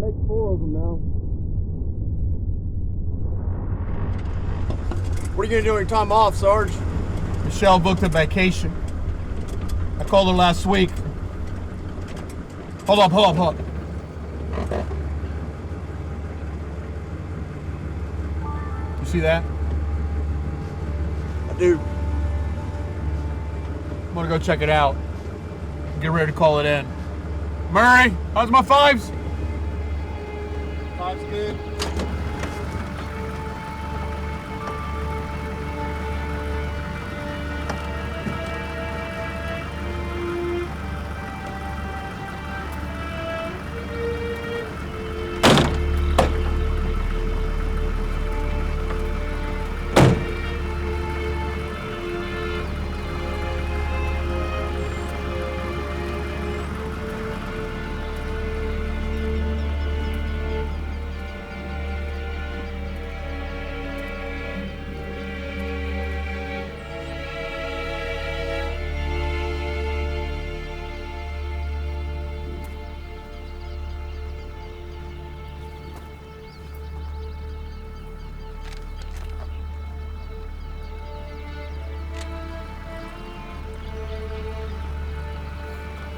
takes 4 of them now. What are you gonna do on your time off, Sarge? Michelle booked a vacation. I called her last week. Hold up. You see that? I do. I'm gonna go check it out. Get ready to call it in. Murray, how's my 5s? 5's good.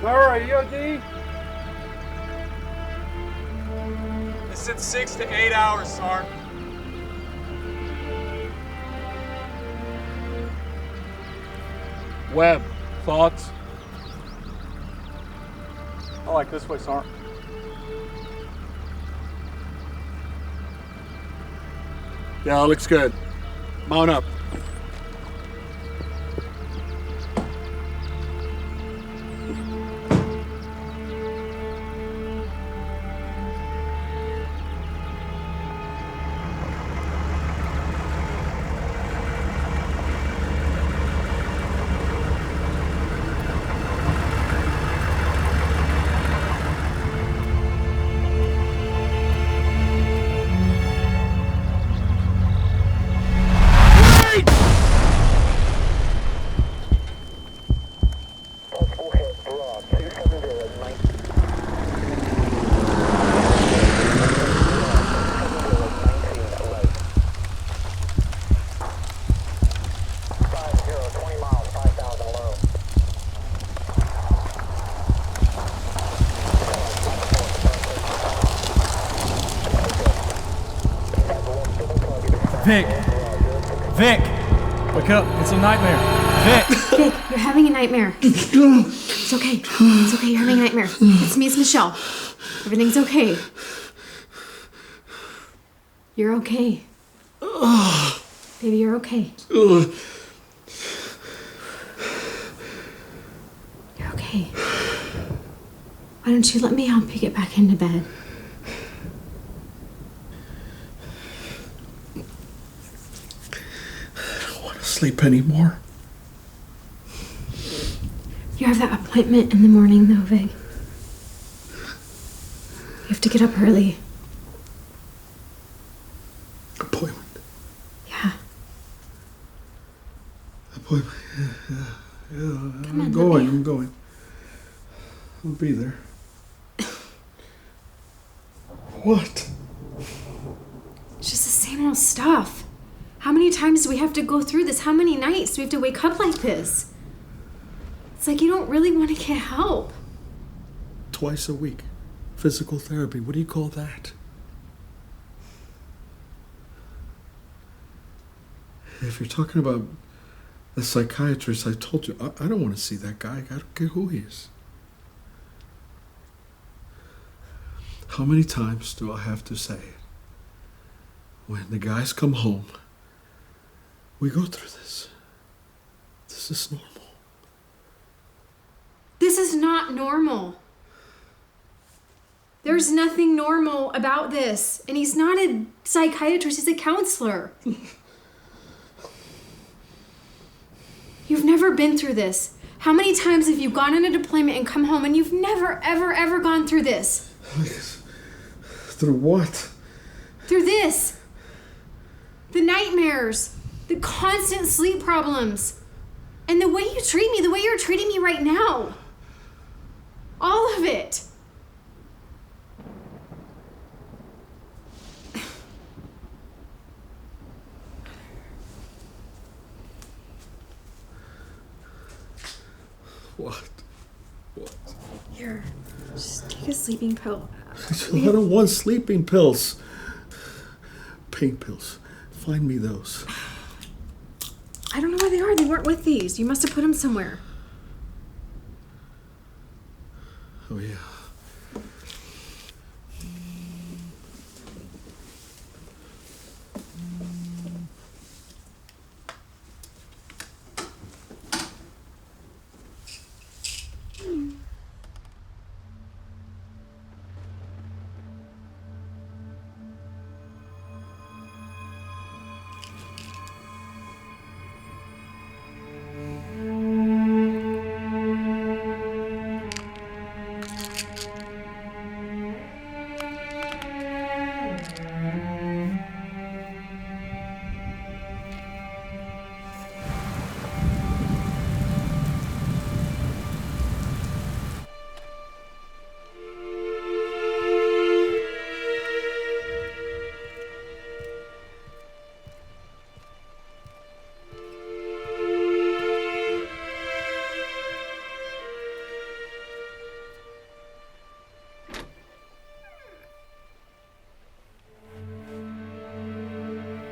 Murray, you OD? It said 6 to 8 hours, Sarge. Webb, thoughts? I like this way, Sarge. Yeah, it looks good. Mount up. Vic, wake up, it's a nightmare. Vic, you're having a nightmare. It's okay, you're having a nightmare. It's me, it's Michelle. Everything's okay. You're okay. Baby, you're okay. You're okay. Why don't you let me help you get back into bed? Sleep anymore. You have that appointment in the morning, though, Vic. You have to get up early. Appointment? Yeah. Appointment? Yeah. Come on, I'm going. I'll be there. What? It's just the same old stuff. How many times do we have to go through this? How many nights do we have to wake up like this? It's like you don't really want to get help. Twice a week. Physical therapy. What do you call that? If you're talking about the psychiatrist, I told you, I don't want to see that guy. I don't care who he is. How many times do I have to say it? When the guys come home, we go through this. This is normal. This is not normal. There's nothing normal about this. And he's not a psychiatrist, he's a counselor. You've never been through this. How many times have you gone on a deployment and come home and you've never, ever, ever gone through this? Through what? Through this. The nightmares. The constant sleep problems. And the way you treat me, the way you're treating me right now. All of it. What? Here, just take a sleeping pill. I don't want sleeping pills. Pain pills. Find me those. I don't know where they are. They weren't with these. You must have put them somewhere. Oh, yeah.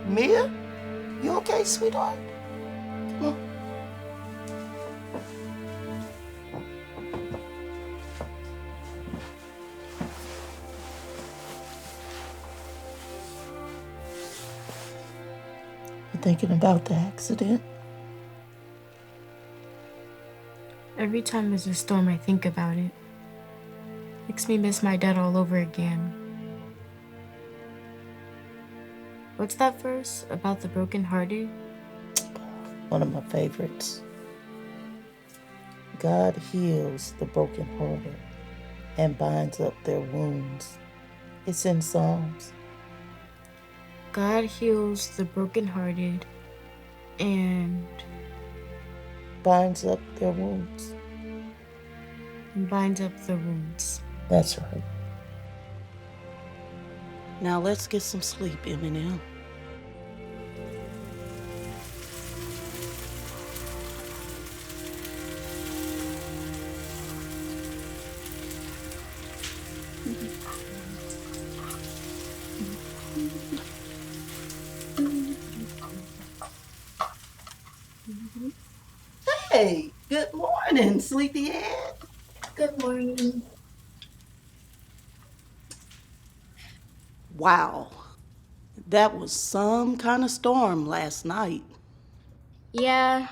Mia? You okay, sweetheart? Come on. You thinking about the accident? Every time there's a storm, I think about it. Makes me miss my dad all over again. What's that verse about the brokenhearted? One of my favorites. God heals the brokenhearted and binds up their wounds. It's in Psalms. God heals the brokenhearted and Binds up their wounds. binds up the wounds. That's right. Now let's get some sleep, Eminem. Hey, good morning, sleepyhead. Good morning. Wow, that was some kind of storm last night. Yeah,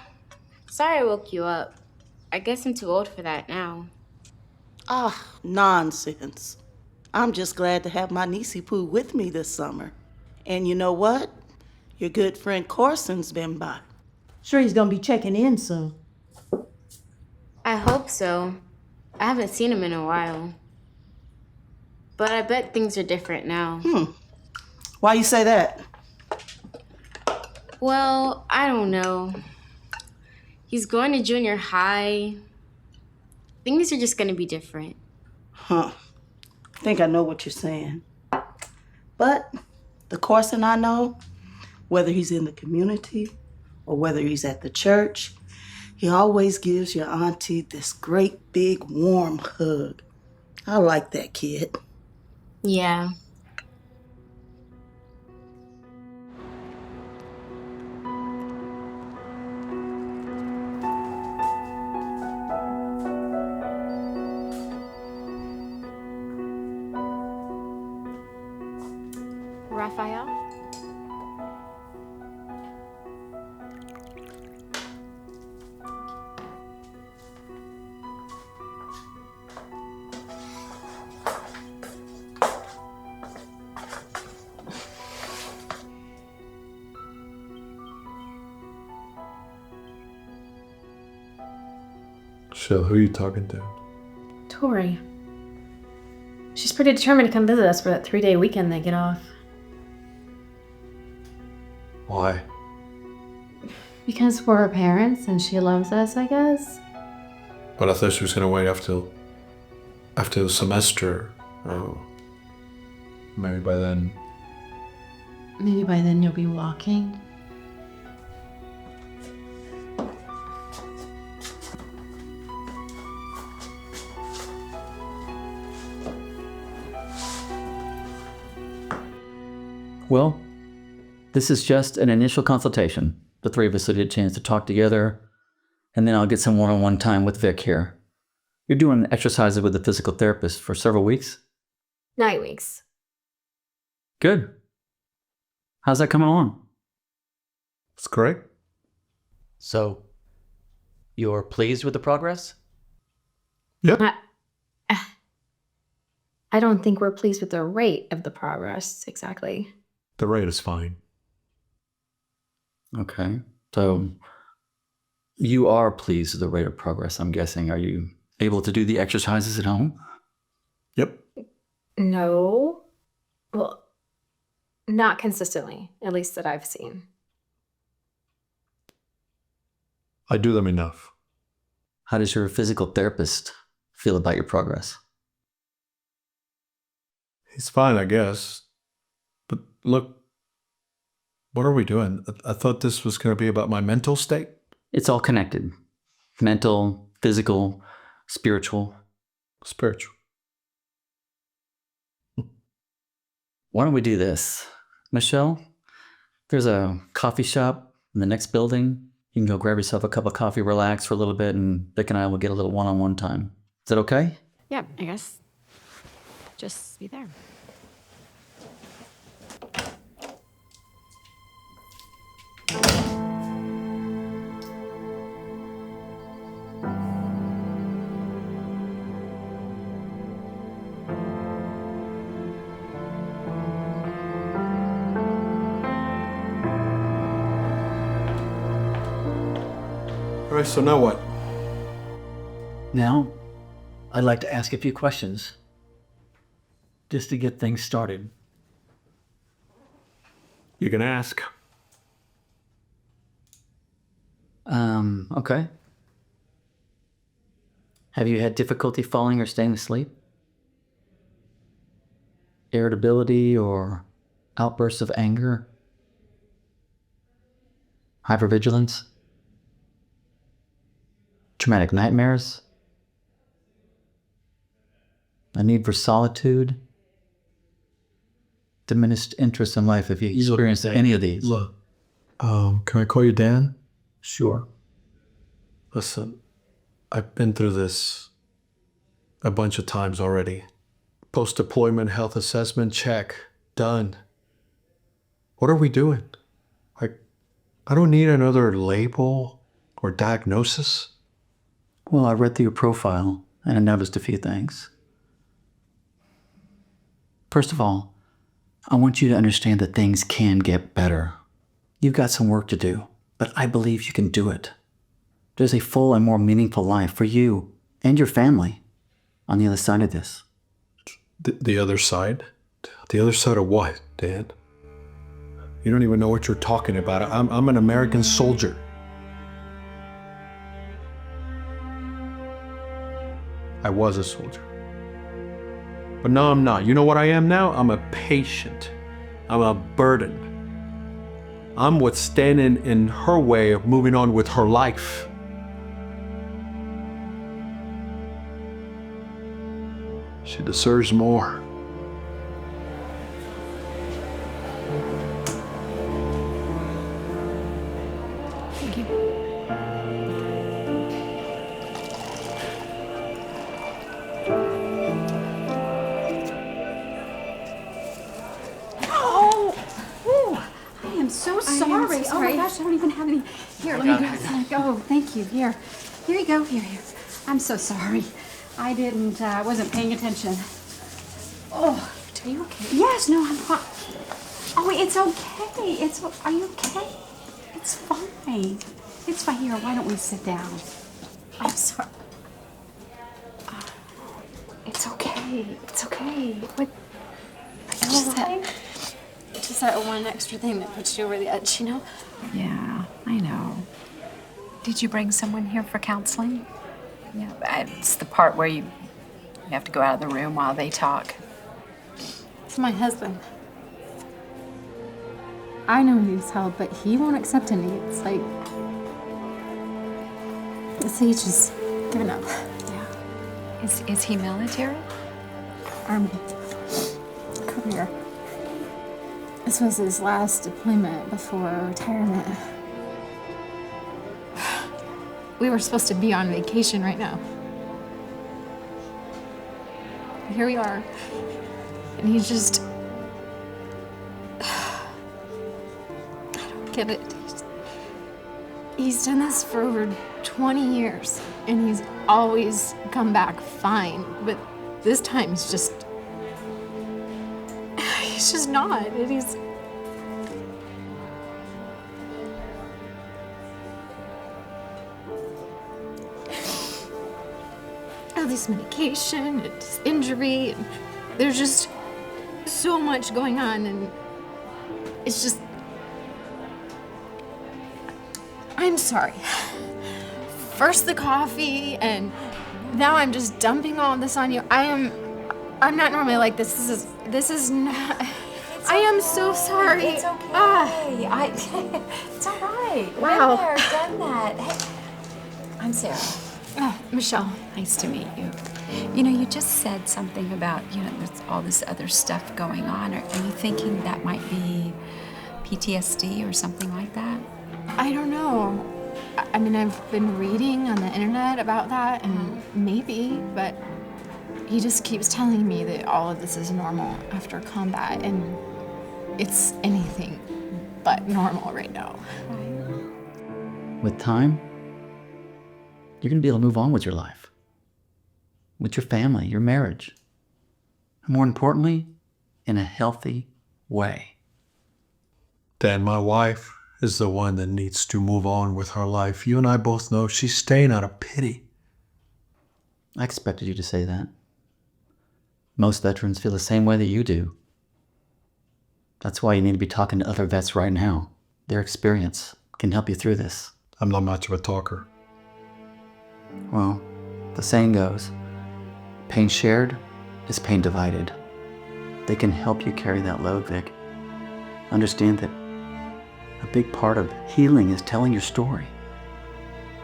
sorry I woke you up. I guess I'm too old for that now. Ah, nonsense. I'm just glad to have my niecey Pooh with me this summer. And you know what? Your good friend Corson's been by. Sure he's gonna be checking in soon. I hope so. I haven't seen him in a while. But I bet things are different now. Why you say that? Well, I don't know. He's going to junior high. Things are just gonna be different. I think I know what you're saying. But the Corson I know, whether he's in the community or whether he's at the church, he always gives your auntie this great big warm hug. I like that kid. Yeah. Raphael? Shell, who are you talking to? Tori. She's pretty determined to come visit us for that 3-day weekend they get off. Why? Because we're her parents and she loves us, I guess. But I thought she was gonna wait after the semester. Oh, maybe by then. Maybe by then you'll be walking. Well, this is just an initial consultation. The three of us will get a chance to talk together, and then I'll get some one-on-one time with Vic here. You're doing exercises with the physical therapist for several weeks? 9 weeks. Good. How's that coming along? It's great. So, you're pleased with the progress? Yeah. I don't think we're pleased with the rate of the progress, exactly. The rate is fine. Okay. So, you are pleased with the rate of progress, I'm guessing. Are you able to do the exercises at home? Yep. No. Well, not consistently, at least that I've seen. I do them enough. How does your physical therapist feel about your progress? He's fine, I guess. But look, what are we doing? I thought this was going to be about my mental state. It's all connected. Mental, physical, spiritual. Spiritual. Why don't we do this? Michelle, there's a coffee shop in the next building. You can go grab yourself a cup of coffee, relax for a little bit, and Vic and I will get a little one-on-one time. Is that okay? Yeah, I guess. Just be there. All right, so now what? Now, I'd like to ask a few questions, just to get things started. You can ask. Okay. Have you had difficulty falling or staying asleep? Irritability or outbursts of anger? Hypervigilance? Traumatic nightmares? A need for solitude? Diminished interest in life if you experienced any of these? Look, can I call you Dan? Sure. Listen, I've been through this a bunch of times already. Post-deployment health assessment, check. Done. What are we doing? Like, I don't need another label or diagnosis. Well, I read through your profile and I noticed a few things. First of all, I want you to understand that things can get better. You've got some work to do, but I believe you can do it. There's a full and more meaningful life for you and your family on the other side of this. The other side? The other side of what, Dan? You don't even know what you're talking about. I'm an American soldier. I was a soldier. But now I'm not. You know what I am now? I'm a patient. I'm a burden. I'm what's standing in her way of moving on with her life. She deserves more. Thank you. Oh! Ooh, I am so sorry. so Oh my sorry. gosh, I don't even have any. Here, let me grab some. Oh, thank you. Here you go. Here. I'm so sorry. I wasn't paying attention. Oh, Are you okay? yes, no, I'm fine. Oh, it's okay. Are you okay? It's fine. It's fine. Here, why don't we sit down? I'm sorry. It's okay. It's okay. What? Just that one extra thing that puts you over the edge, you know? Yeah, I know. Did you bring someone here for counseling? Yeah, it's the part where you have to go out of the room while they talk. It's my husband. I know he needs help, but he won't accept any. It's like... he's just giving up. Yeah. Is he military? Army. Career. This was his last deployment before retirement. We were supposed to be on vacation right now. Here we are. And he's just... I don't get it. He's done this for over 20 years, and he's always come back fine. But this time he's just not. And he's... all this medication and this injury, and there's just so much going on, and it's just... I'm sorry. First the coffee, and now I'm just dumping all this on you. I'm not normally like this. This is not... I am so sorry. It's okay. It's all right. Wow. Been there, done that. Hey, I'm Sarah. Oh, Michelle, nice to meet you. You know, you just said something about, there's all this other stuff going on. Are you thinking that might be PTSD or something like that? I don't know. I mean, I've been reading on the internet about that, and maybe, but he just keeps telling me that all of this is normal after combat, and it's anything but normal right now. With time, you're going to be able to move on with your life, with your family, your marriage, and more importantly, in a healthy way. Dan, my wife is the one that needs to move on with her life. You and I both know she's staying out of pity. I expected you to say that. Most veterans feel the same way that you do. That's why you need to be talking to other vets right now. Their experience can help you through this. I'm not much of a talker. Well, the saying goes, pain shared is pain divided. They can help you carry that load, Vic. Understand that a big part of healing is telling your story.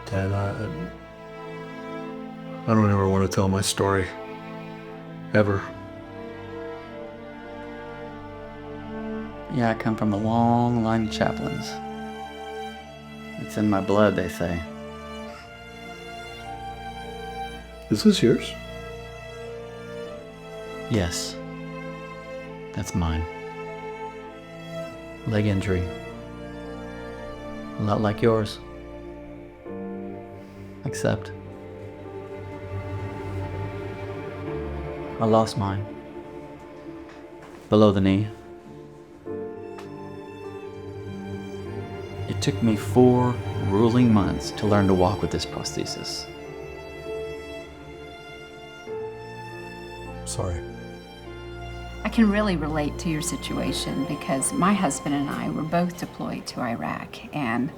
Dan, I don't ever want to tell my story. Ever. Yeah, I come from a long line of chaplains. It's in my blood, they say. Is this yours? Yes. That's mine. Leg injury. A lot like yours. Except I lost mine. Below the knee. It took me 4 grueling months to learn to walk with this prosthesis. Sorry. I can really relate to your situation because my husband and I were both deployed to Iraq, and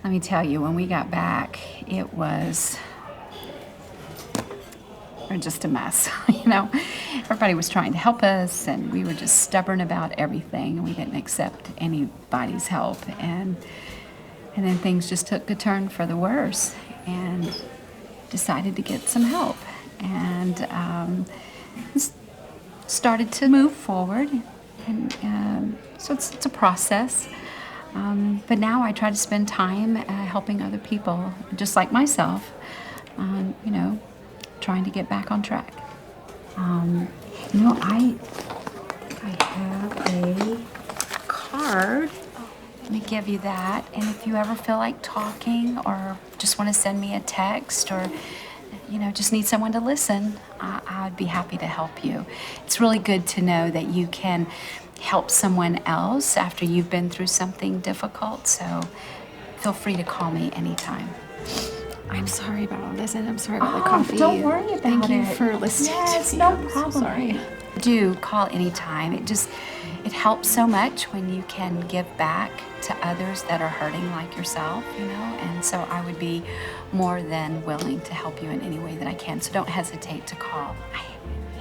let me tell you, when we got back, it was just a mess. Everybody was trying to help us, and we were just stubborn about everything, and we didn't accept anybody's help, and then things just took a turn for the worse, and decided to get some help, and started to move forward, and so it's a process. But now I try to spend time helping other people, just like myself, trying to get back on track. I have a card. Let me give you that. And if you ever feel like talking or just want to send me a text or just need someone to listen, I'd be happy to help you. It's really good to know that you can help someone else after you've been through something difficult, so feel free to call me anytime. I'm sorry about all this, and I'm sorry about the coffee. Don't worry about Thank you it. for listening Yes, to me. no I'm so problem. sorry. Do call anytime. It helps so much when you can give back to others that are hurting like yourself, and so I would be more than willing to help you in any way that I can, so don't hesitate to call. I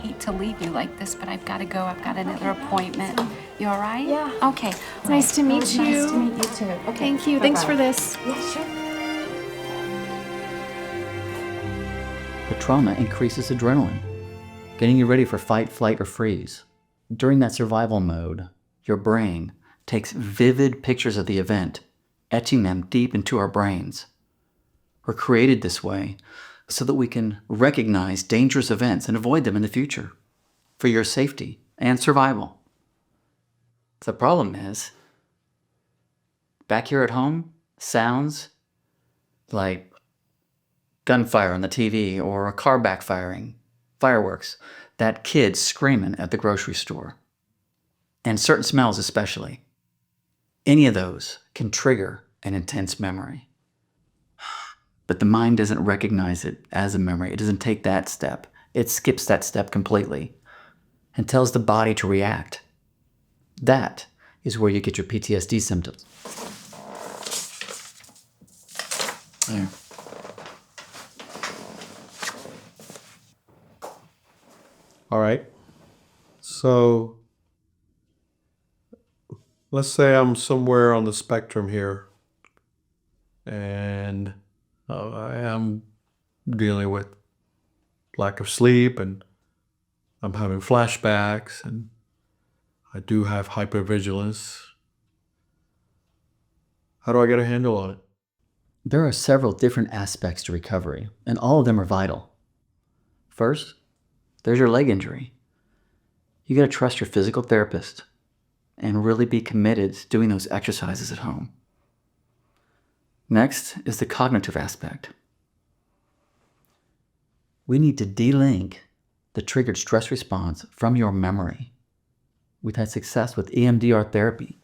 hate to leave you like this, but I've got to go. I've got another appointment. You all right? Yeah. Okay. It's nice to meet you. Nice to meet you too. Okay. Thank you. Thanks for this. Yeah, sure. The trauma increases adrenaline, getting you ready for fight, flight, or freeze. During that survival mode, your brain takes vivid pictures of the event, etching them deep into our brains. We're created this way so that we can recognize dangerous events and avoid them in the future for your safety and survival. The problem is, back here at home, sounds like gunfire on the TV or a car backfiring, fireworks, that kid screaming at the grocery store, and certain smells especially. Any of those can trigger an intense memory. But the mind doesn't recognize it as a memory. It doesn't take that step. It skips that step completely and tells the body to react. That is where you get your PTSD symptoms. There. All right. So let's say I'm somewhere on the spectrum here and I am dealing with lack of sleep and I'm having flashbacks and I do have hypervigilance. How do I get a handle on it? There are several different aspects to recovery, and all of them are vital. First, there's your leg injury. You gotta trust your physical therapist and really be committed to doing those exercises at home. Next is the cognitive aspect. We need to de-link the triggered stress response from your memory. We've had success with EMDR therapy.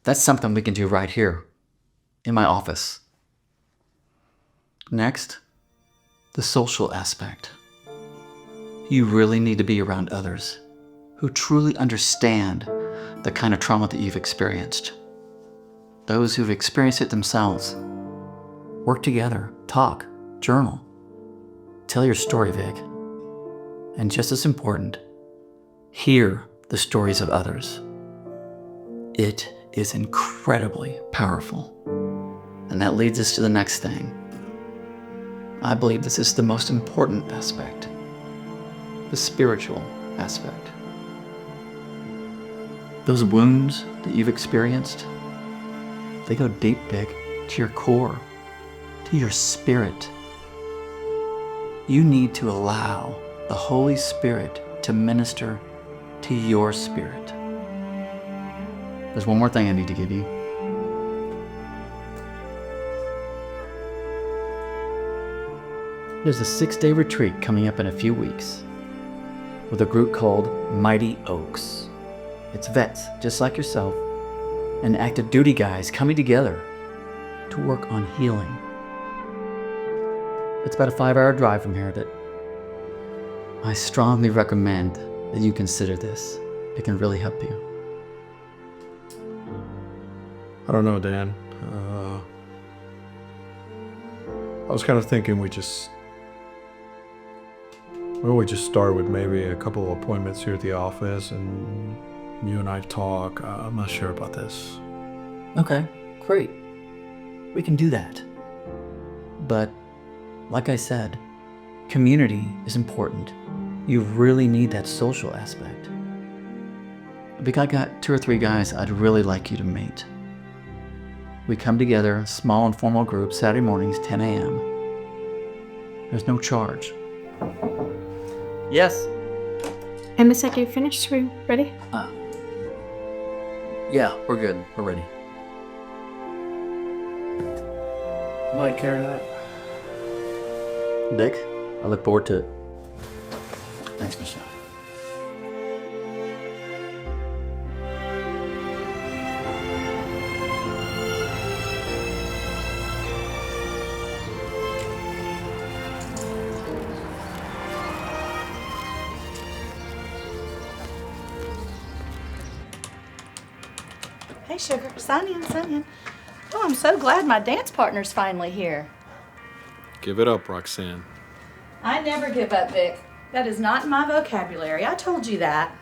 That's something we can do right here, in my office. Next, the social aspect. You really need to be around others who truly understand the kind of trauma that you've experienced. Those who've experienced it themselves. Work together, talk, journal. Tell your story, Vic. And just as important, hear the stories of others. It is incredibly powerful. And that leads us to the next thing. I believe this is the most important aspect, the spiritual aspect. Those wounds that you've experienced, they go deep, Vic, to your core, to your spirit. You need to allow the Holy Spirit to minister to your spirit. There's one more thing I need to give you. There's a 6-day retreat coming up in a few weeks with a group called Mighty Oaks. It's vets, just like yourself, and active duty guys coming together to work on healing. It's about a 5-hour drive from here that I strongly recommend that you consider this. It can really help you. I don't know, Dan. I was kind of thinking we just start with maybe a couple of appointments here at the office and you and I talk. I'm not sure about this. Okay, great. We can do that. But, like I said, community is important. You really need that social aspect. Because I got 2 or 3 guys I'd really like you to meet. We come together, small informal groups, Saturday mornings, 10 a.m. There's no charge. Yes? Amos, are you finished? We ready? Yeah, we're good. We're ready. Might carry that. Dick, I look forward to it. Thanks, Michelle. Hey, sugar. Sign in, sign in. Oh, I'm so glad my dance partner's finally here. Give it up, Roxanne. I never give up, Vic. That is not in my vocabulary. I told you that.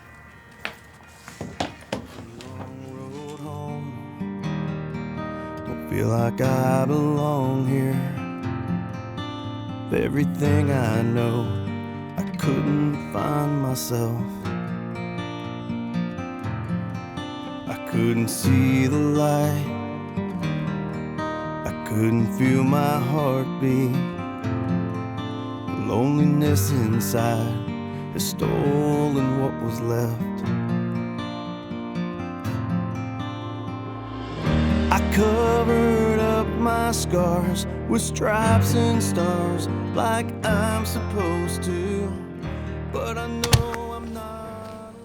Don't feel like I belong here. With everything I know, couldn't find myself. I couldn't see the light. I couldn't feel my heartbeat. The loneliness inside has stolen what was left. I covered up my scars with stripes and stars like I'm supposed to, but I know I'm not alone.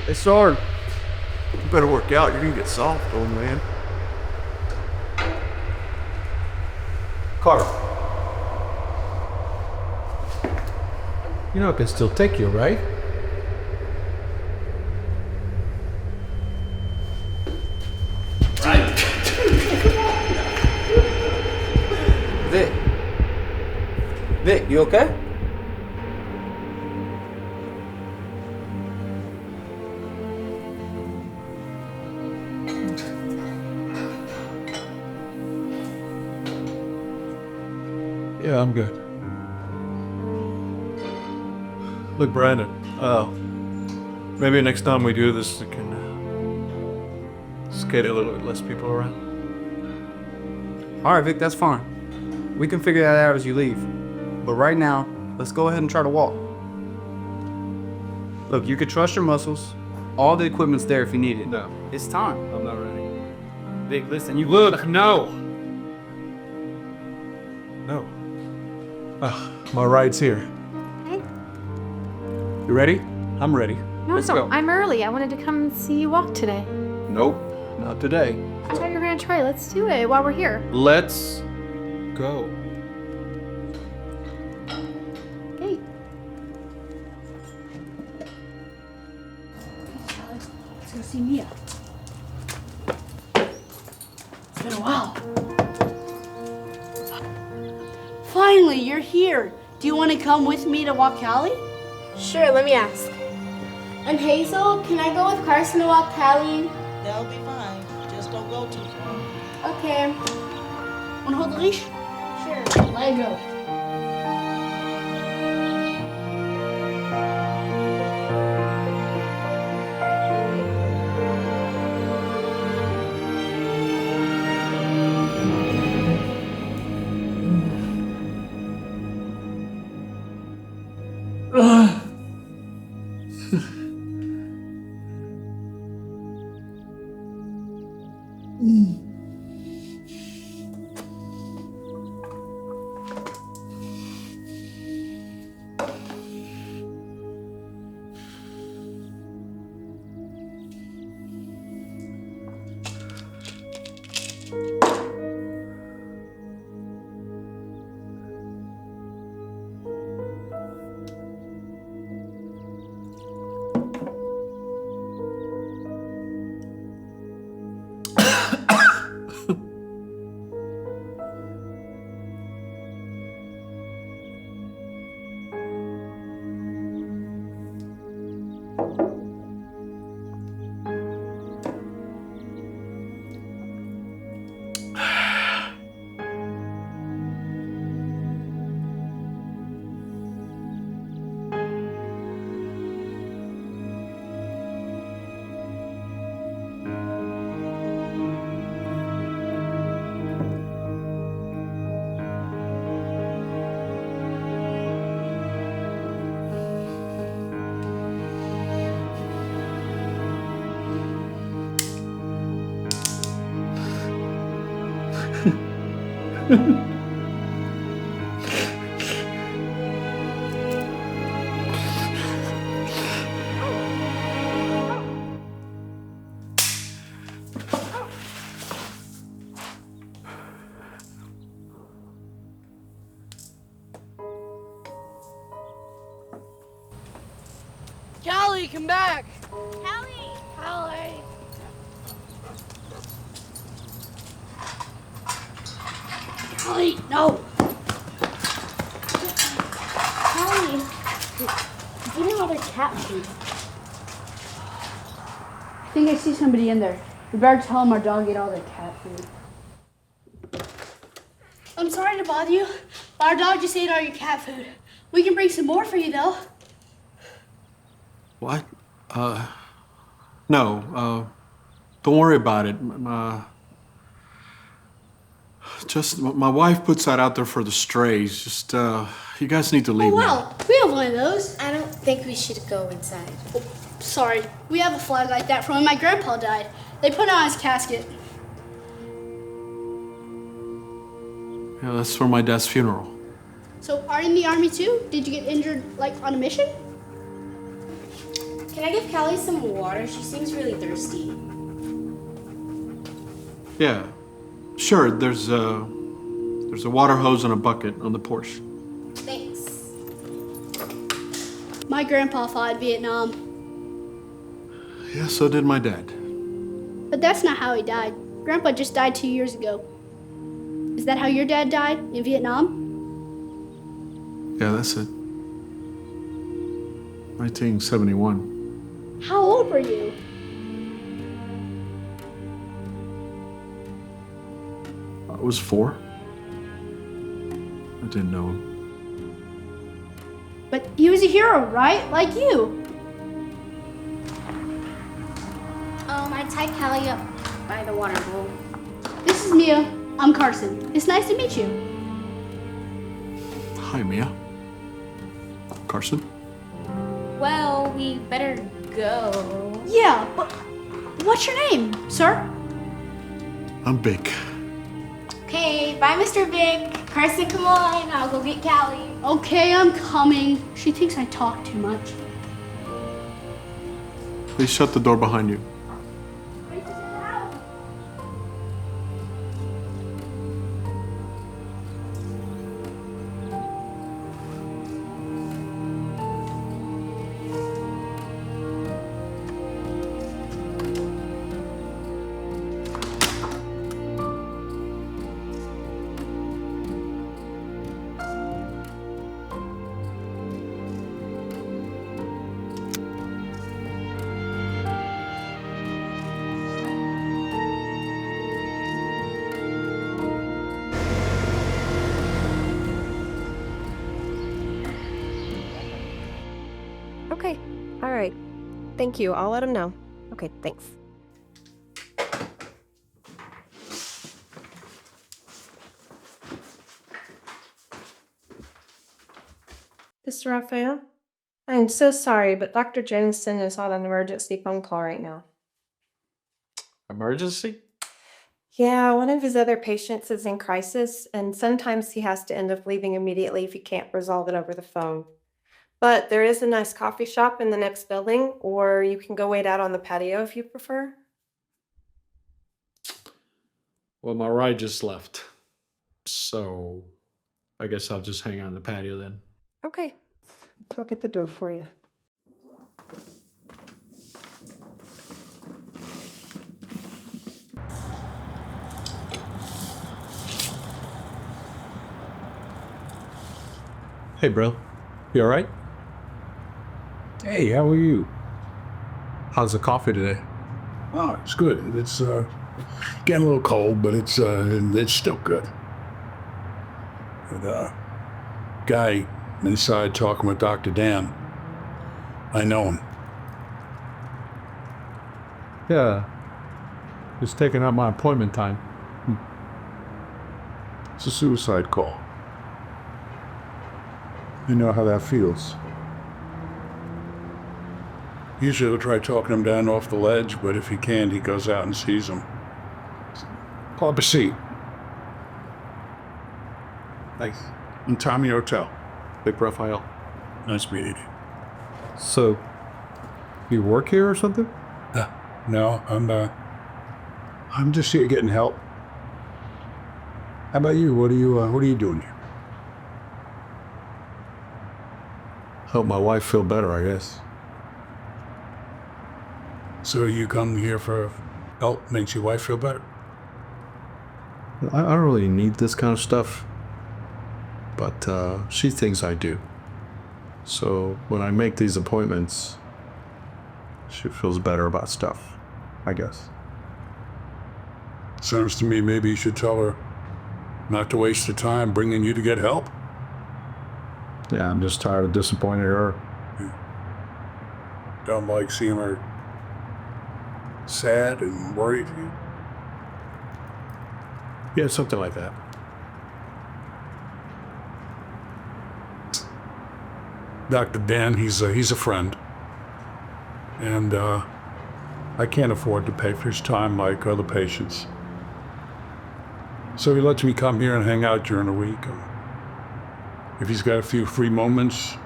Hey, Sarn, you better work out. You're gonna get soft, old man. Carter. You know I can still take you, right? Right. Vic. Vic, you okay? Yeah, I'm good. Look, Brandon, maybe next time we do this, we can skate a little bit less people around. Alright, Vic, that's fine. We can figure that out as you leave. But right now, let's go ahead and try to walk. Look, you can trust your muscles. All the equipment's there if you need it. No. It's time. I'm not ready. Vic, listen, you... Look, no! No. My ride's here. Hey. You ready? I'm ready. Let's go. I'm early. I wanted to come and see you walk today. Nope, not today. I thought you were gonna try. Let's do it while we're here. Let's go. Okay. Let's go see Mia. It's been a while. Finally, you're here. Do you want to come with me to walk Callie? Sure, let me ask. And Hazel, can I go with Carson to walk Callie? That'll be fine. Just don't go too far. Okay. Want to hold the leash? Sure. Let go. Callie, come back! Callie! Callie! Callie, no! Callie, do you know other cat food? I think I see somebody in there. We better tell them our dog ate all their cat food. I'm sorry to bother you, but our dog just ate all your cat food. We can bring some more for you, though. What? No, don't worry about it. Just, my wife puts that out there for the strays. Just, you guys need to leave Oh, now. wow. We have one of those. I don't think we should go inside. Oh, sorry. We have a flag like that from when my grandpa died. They put it on his casket. Yeah, that's for my dad's funeral. So, are you in the army too? Did you get injured, like, on a mission? Can I give Callie some water? She seems really thirsty. Yeah, sure. There's a water hose and a bucket on the porch. Thanks. My grandpa fought in Vietnam, Yeah, so did my dad. but that's not how he died. Grandpa just died 2 years ago. Is that how your dad died, in Vietnam? Yeah, that's it. 1971. How old were you? I was 4. I didn't know him. But he was a hero, right? Like you. I tied Callie up by the water bowl. This is Mia. I'm Carson. It's nice to meet you. Hi, Mia. Carson? Well, we better go. Yeah, but what's your name, sir? I'm Big. Okay, bye, Mr. Big. Carson, come on. I'll go get Callie. Okay, I'm coming. She thinks I talk too much. Please shut the door behind you. Okay, all right. Thank you. I'll let him know. Okay, thanks. Mr. Raphael, I'm so sorry, but Dr. Jensen is on an emergency phone call right now. Emergency? Yeah, one of his other patients is in crisis, and sometimes he has to end up leaving immediately if he can't resolve it over the phone. But there is a nice coffee shop in the next building, or you can go wait out on the patio if you prefer. Well, my ride just left. So I guess I'll just hang out on the patio then. Okay, so I'll get the door for you. Hey, bro. You all right? Hey, how are you? How's the coffee today? Oh, it's good. It's getting a little cold, but it's still good. But guy inside talking with Dr. Dan. I know him. Yeah. Just taking up my appointment time. It's a suicide call. You know how that feels. Usually he'll try talking him down off the ledge, but if he can't, he goes out and sees him. Pull up a seat. Nice. I'm Tommy Hotel. Big Raphael. Nice meeting you. So, you work here or something? No, I'm just here getting help. How about you? What are you doing here? Help my wife feel better, I guess. So you come here for help, makes your wife feel better? I don't really need this kind of stuff, but she thinks I do. So when I make these appointments, she feels better about stuff, I guess. Sounds to me maybe you should tell her not to waste the time bringing you to get help. Yeah, I'm just tired of disappointing her. Don't like seeing her sad and worried. Yeah, something like that. Dr. Dan, he's a friend. And I can't afford to pay for his time like other patients. So he lets me come here and hang out during the week. If he's got a few free moments,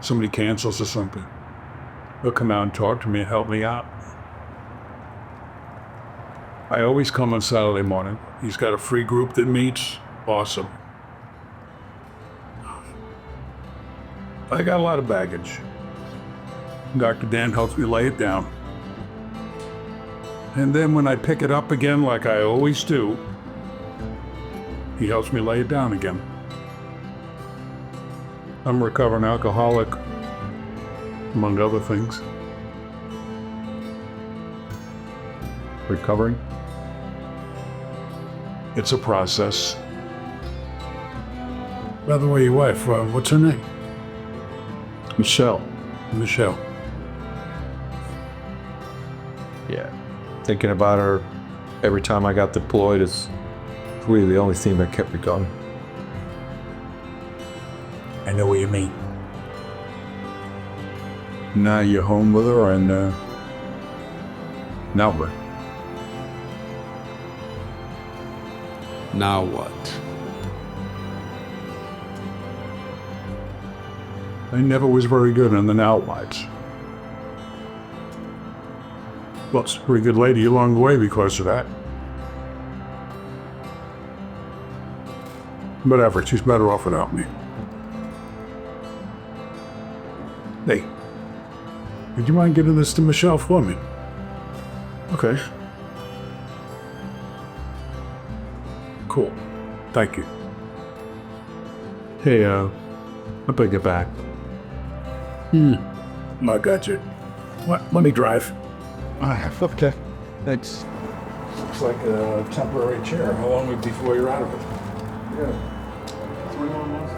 somebody cancels or something, he'll come out and talk to me and help me out. I always come on Saturday morning. He's got a free group that meets. Awesome. I got a lot of baggage. Dr. Dan helps me lay it down. And then when I pick it up again, like I always do, he helps me lay it down again. I'm a recovering alcoholic, among other things. Recovering? It's a process. By the way, your wife, what's her name? Michelle. Michelle. Yeah. Thinking about her every time I got deployed is really the only thing that kept me going. I know what you mean. Now you're home with her and now what? Now what? I never was very good on the now whats. Well, it's a pretty good lady along the way because of that. Whatever, she's better off without me. Hey, would you mind giving this to Michelle for me? Okay. Cool. Thank you. Hey, I'll bring it back. I got you. Let me drive. Okay. Thanks. Looks like a temporary chair. How long before you're out of it? Yeah. 21 months.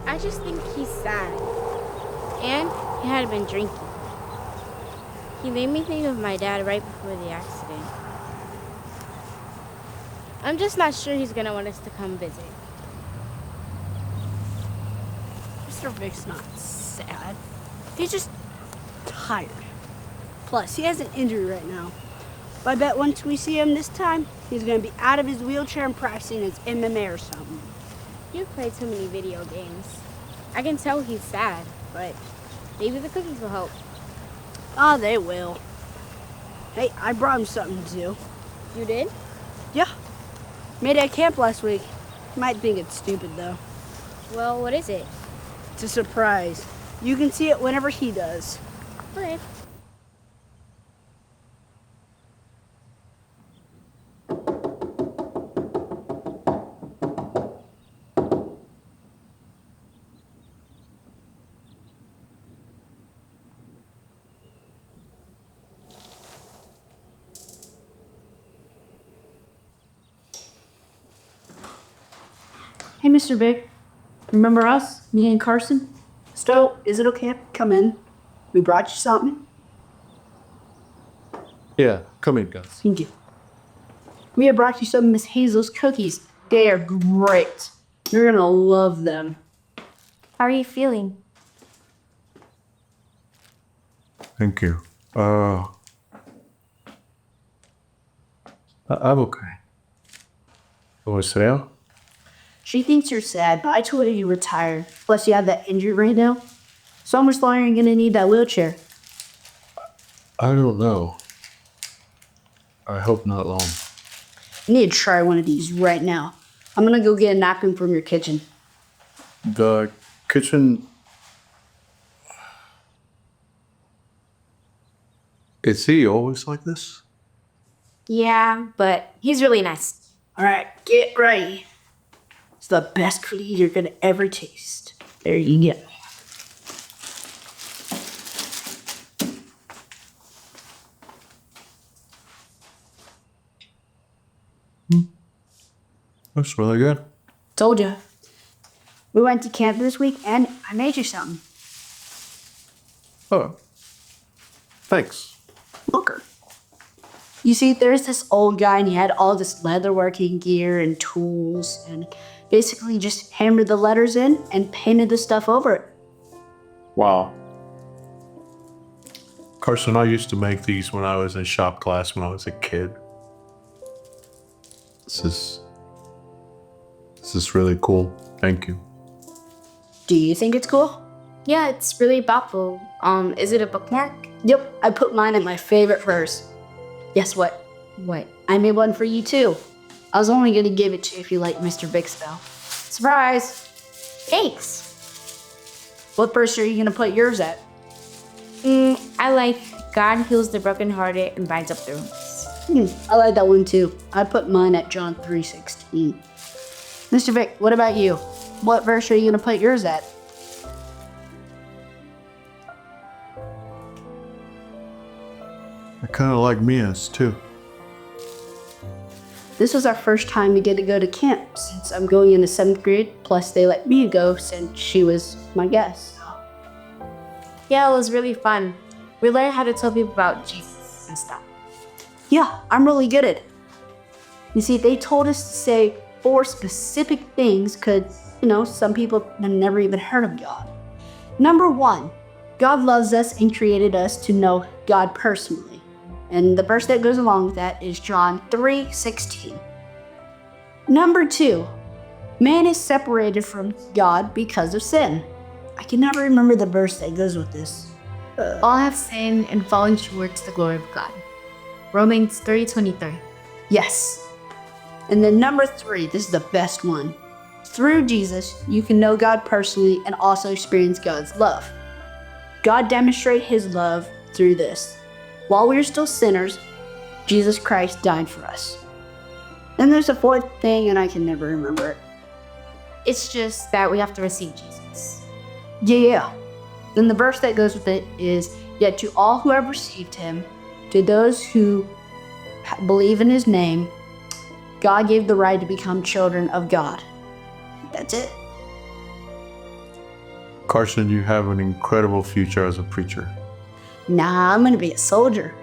I just think he's sad. And he had been drinking. He made me think of my dad right before the accident. I'm just not sure he's gonna want us to come visit. Mr. Vic's not sad. He just tired. Plus, he has an injury right now. But I bet once we see him this time, he's gonna be out of his wheelchair and practicing his MMA or something. You've played so many video games. I can tell he's sad, but maybe the cookies will help. Oh, they will. Hey, I brought him something to do. You did? Yeah. Made it at camp last week. Might think it's stupid, though. Well, what is it? It's a surprise. You can see it whenever he does. Okay. Hey, Mr. Big. Remember us? Me and Carson? Stowe, is it okay if I come in? We brought you something. Yeah, come in, guys. Thank you. We have brought you some Miss Hazel's cookies. They are great. You're gonna love them. How are you feeling? Thank you. I'm okay. Want to sit down? She thinks you're sad, but I told her you retired. Plus, you have that injury right now. So much longer you're gonna need that wheelchair. I don't know. I hope not long. You need to try one of these right now. I'm gonna go get a napkin from your kitchen. The kitchen... Is he always like this? Yeah, but he's really nice. All right, get ready. It's the best cookie you're gonna ever taste. There you go. That's really good. Told ya. We went to camp this week and I made you something. Oh. Thanks. Looker. You see, there's this old guy and he had all this leatherworking gear and tools and basically just hammered the letters in and painted the stuff over it. Wow. Carson, I used to make these when I was in shop class when I was a kid. This is really cool. Thank you. Do you think it's cool? Yeah, it's really thoughtful. Is it a bookmark? Yep, I put mine in my favorite verse. Guess what? What? I made one for you too. I was only gonna give it to you if you like Mr. Big Spell. Surprise! Thanks. What verse are you gonna put yours at? I like God heals the brokenhearted and binds up their wounds. I like that one too. I put mine at John 3:16. Mr. Vic, what about you? What verse are you gonna put yours at? I kind of like Mia's too. This was our first time we get to go to camp since I'm going into 7th grade, plus they let me go since she was my guest. Yeah, it was really fun. We learned how to tell people about Jesus and stuff. Yeah, I'm really good at it. You see, they told us to say 4 specific things because, some people have never even heard of God. Number 1, God loves us and created us to know God personally. And the verse that goes along with that is John 3:16. Number 2, man is separated from God because of sin. I can never remember the verse that goes with this. All have sinned and fallen short to the glory of God. Romans 3:23. Yes. And then number 3, this is the best one. Through Jesus, you can know God personally and also experience God's love. God demonstrated his love through this. While we were still sinners, Jesus Christ died for us. Then there's a 4th thing, and I can never remember it. It's just that we have to receive Jesus. Yeah. Then the verse that goes with it is, yet to all who have received him, to those who believe in his name, God gave the right to become children of God. That's it. Carson, you have an incredible future as a preacher. Nah, I'm gonna be a soldier.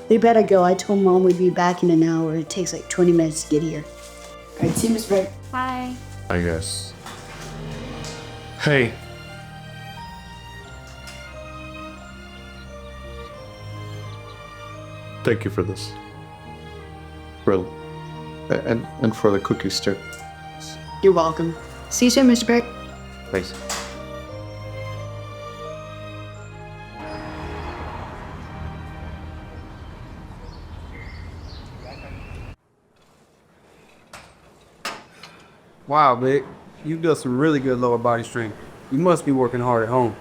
They better go. I told Mom we'd be back in an hour. It takes like 20 minutes to get here. All right, see you, Miss Ray. Bye. I guess. Hey. Thank you for this. Really. And for the cookies too. You're welcome. See you soon, Mr. Beck. Thanks. Wow, Vic. You've done some really good lower body strength. You must be working hard at home.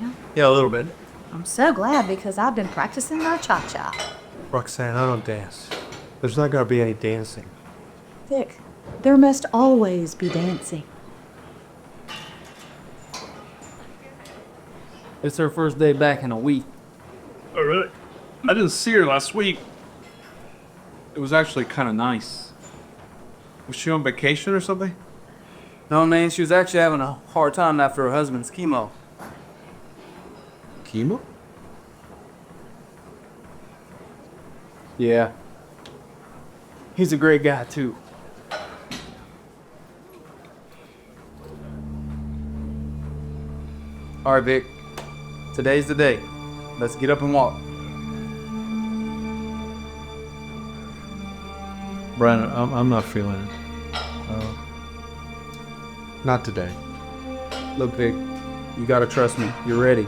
Yeah. Yeah, a little bit. I'm so glad because I've been practicing our cha-cha. Roxanne, I don't dance. There's not gonna be any dancing. Vic, there must always be dancing. It's her first day back in a week. Oh, really? I didn't see her last week. It was actually kind of nice. Was she on vacation or something? No, man, she was actually having a hard time after her husband's chemo. Chemo? Yeah. He's a great guy, too. All right, Vic. Today's the day. Let's get up and walk. Brandon, I'm not feeling it. Not today. Look, Vic, you gotta trust me. You're ready.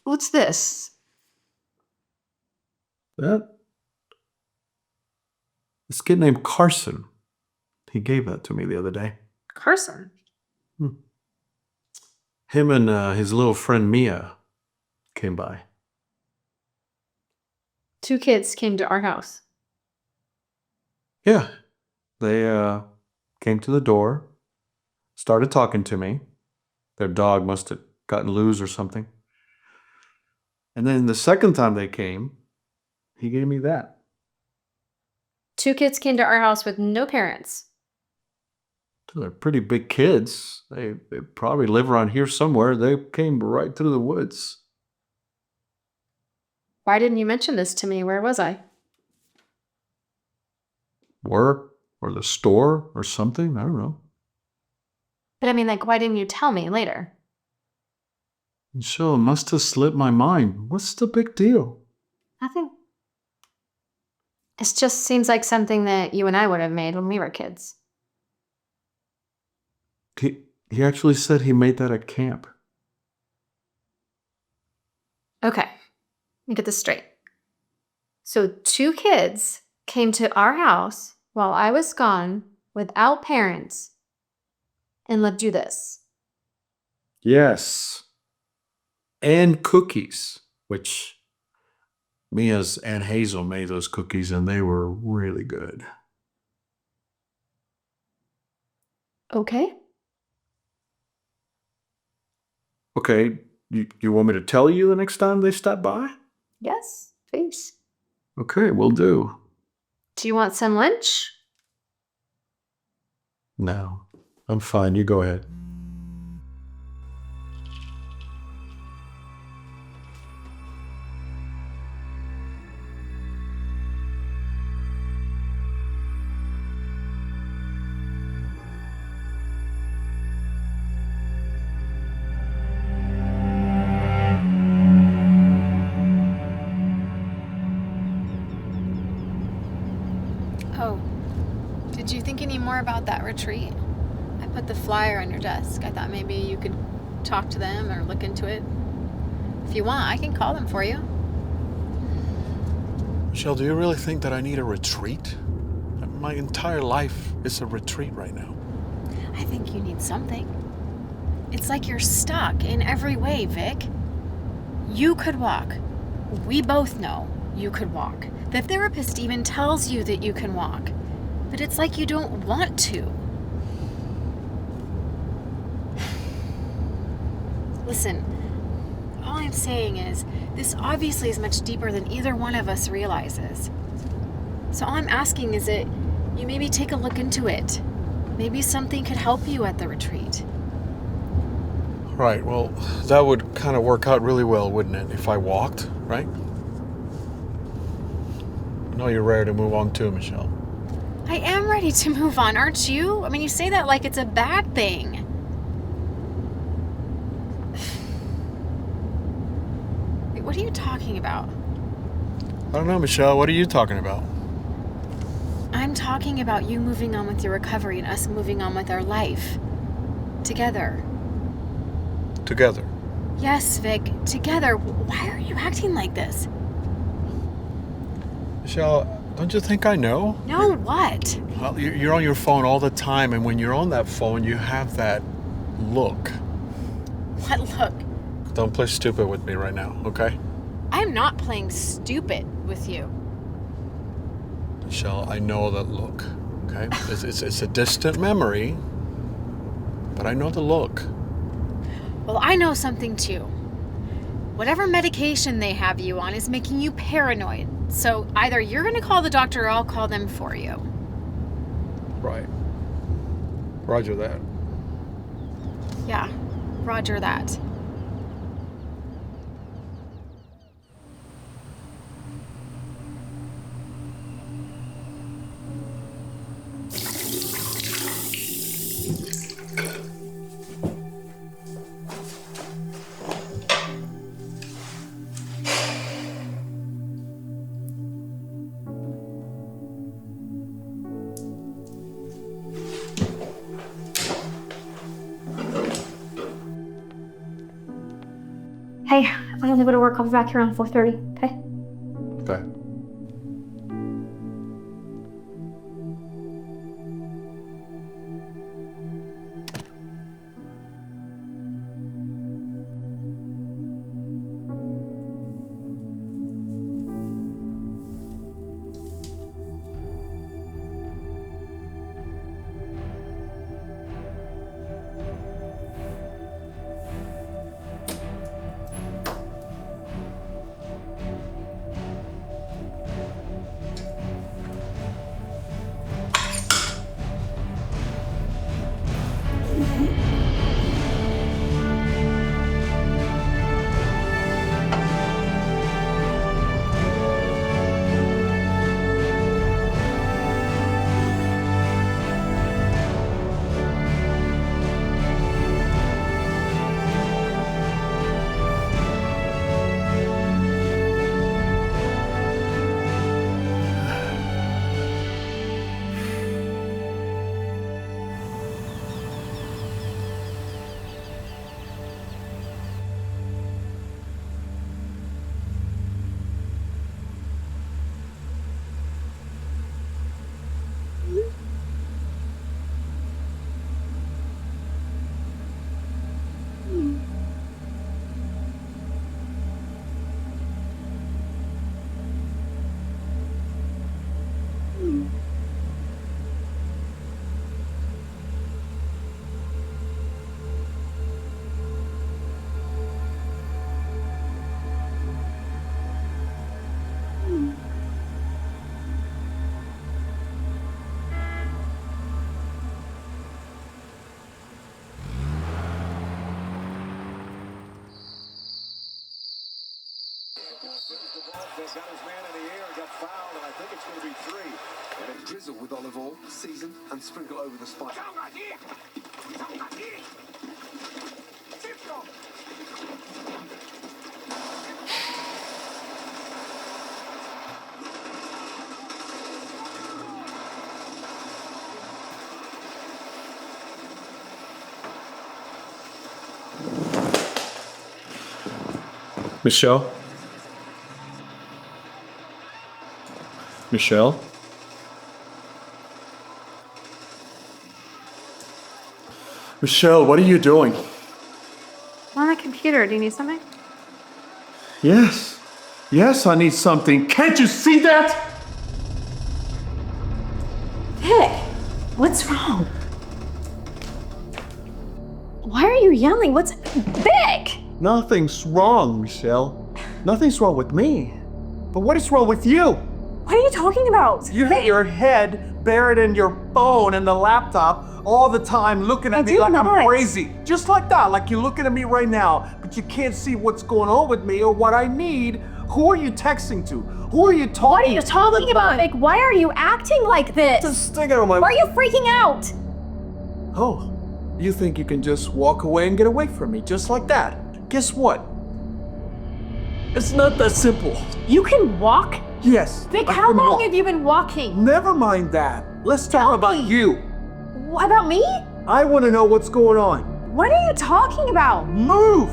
What's this? This kid named Carson. He gave that to me the other day. Carson? Him and his little friend Mia came by. 2 kids came to our house. Yeah. They came to the door, started talking to me. Their dog must have gotten loose or something. And then the second time they came, he gave me that. 2 kids came to our house with no parents. They're pretty big kids. They probably live around here somewhere. They came right through the woods. Why didn't you mention this to me? Where was I? Work or the store or something. I don't know. But I mean, like, why didn't you tell me later? So it must have slipped my mind. What's the big deal? Nothing. It just seems like something that you and I would have made when we were kids. He actually said he made that at camp. Okay, let me get this straight. So 2 kids came to our house while I was gone without parents and let you this. Yes. And cookies, which Mia's Aunt Hazel made those cookies and they were really good. Okay. Okay, you want me to tell you the next time they stop by? Yes, please. Okay, will do. Do you want some lunch? No, I'm fine. You go ahead. Oh, did you think any more about that retreat? I put the flyer on your desk. I thought maybe you could talk to them or look into it. If you want, I can call them for you. Michelle, do you really think that I need a retreat? My entire life is a retreat right now. I think you need something. It's like you're stuck in every way, Vic. You could walk. We both know you could walk. The therapist even tells you that you can walk. But it's like you don't want to. Listen, all I'm saying is, this obviously is much deeper than either one of us realizes. So all I'm asking is that you maybe take a look into it. Maybe something could help you at the retreat. Right, well, that would kind of work out really well, wouldn't it, if I walked, right? I know you're ready to move on too, Michelle. I am ready to move on, aren't you? I mean, you say that like it's a bad thing. Wait, what are you talking about? I don't know, Michelle, what are you talking about? I'm talking about you moving on with your recovery and us moving on with our life. Together. Together. Yes, Vic, together. Why are you acting like this? Michelle, don't you think I know? No, what? Well, you're on your phone all the time, and when you're on that phone, you have that look. What look? Don't play stupid with me right now, okay? I'm not playing stupid with you. Michelle, I know that look, okay? It's a distant memory, but I know the look. Well, I know something too. Whatever medication they have you on is making you paranoid. So either you're gonna call the doctor or I'll call them for you. Right. Roger that. Yeah, roger that. Hey, I gotta go to work. I'll be back here around 4:30, okay? Okay. Got his man in the air and got fouled, and I think it's going to be 3. And a drizzle with olive oil, season, and sprinkle over the spice. Michelle? Michelle? Michelle, what are you doing? I'm on the computer. Do you need something? Yes. Yes, I need something. Can't you see that? Vic, what's wrong? Why are you yelling? What's... Vic! Nothing's wrong, Michelle. Nothing's wrong with me. But what is wrong with you? What are you talking about? You hit your head buried in your phone and the laptop all the time, looking at me like I'm crazy. Just like that, like you're looking at me right now, but you can't see what's going on with me or what I need. Who are you texting to? Who are you talking? What are you talking about? Like, why are you acting like this? Just sticking on my. Why are you freaking out? Oh, you think you can just walk away and get away from me just like that? Guess what? It's not that simple. You can walk? Yes. Vic, how long have you been walking? Never mind that. Let's talk about you. What about me? I want to know what's going on. What are you talking about? Move!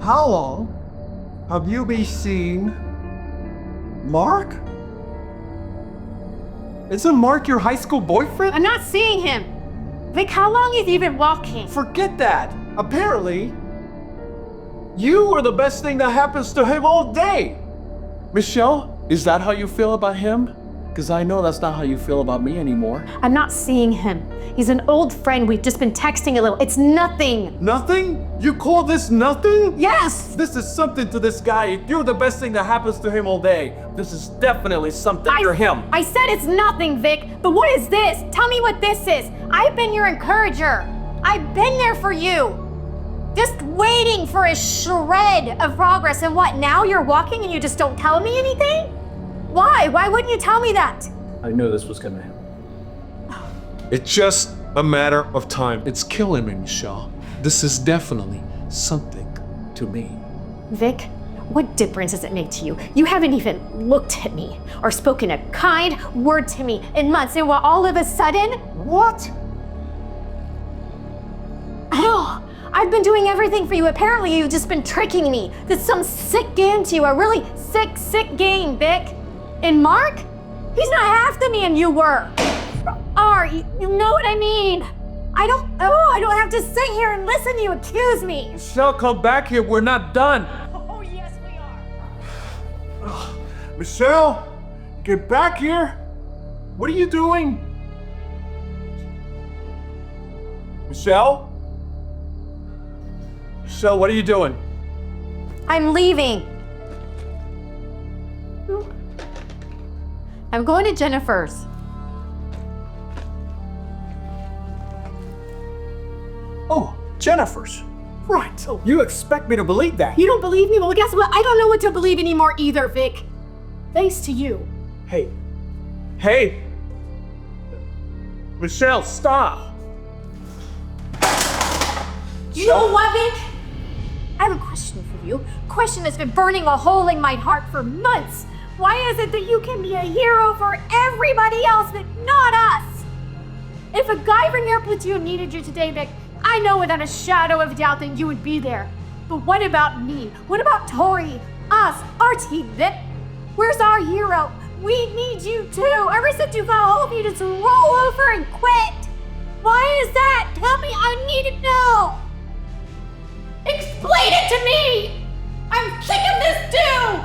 How long have you been seeing Mark? Isn't Mark your high school boyfriend? I'm not seeing him. Vic, how long have you been walking? Forget that. Apparently, you are the best thing that happens to him all day. Michelle, is that how you feel about him? Because I know that's not how you feel about me anymore. I'm not seeing him. He's an old friend. We've just been texting a little. It's nothing. Nothing? You call this nothing? Yes. This is something to this guy. You're the best thing that happens to him all day. This is definitely something for him. I said it's nothing, Vic. But what is this? Tell me what this is. I've been your encourager. I've been there for you. Just waiting for a shred of progress. And what, now you're walking and you just don't tell me anything? Why? Why wouldn't you tell me that? I knew this was gonna happen. It's just a matter of time. It's killing me, Michelle. This is definitely something to me. Vic, what difference does it make to you? You haven't even looked at me or spoken a kind word to me in months, and all of a sudden... What? Oh, I've been doing everything for you. Apparently you've just been tricking me. There's some sick game to you, a really sick game, Vic. And Mark? He's not half the man you were. You know what I mean. I don't have to sit here and listen to you accuse me. Michelle, come back here. We're not done. Oh, yes, we are. Michelle, get back here. What are you doing? Michelle? Michelle, what are you doing? I'm leaving. I'm going to Jennifer's. Oh, Jennifer's. Right. You expect me to believe that? You don't believe me? Well, guess what? I don't know what to believe anymore either, Vic. Thanks to you. Hey. Michelle, stop. You know what, Vic? I have a question for you. A question that's been burning a hole in my heart for months. Why is it that you can be a hero for everybody else but not us? If a guy from your platoon needed you today, Vic, I know without a shadow of doubt that you would be there. But what about me? What about Tori? Us, our team, Vic? Where's our hero? We need you too. Ever since you got hold of you, just roll over and quit. Why is that? Tell me, I need to know. Explain it to me. I'm sick of this too.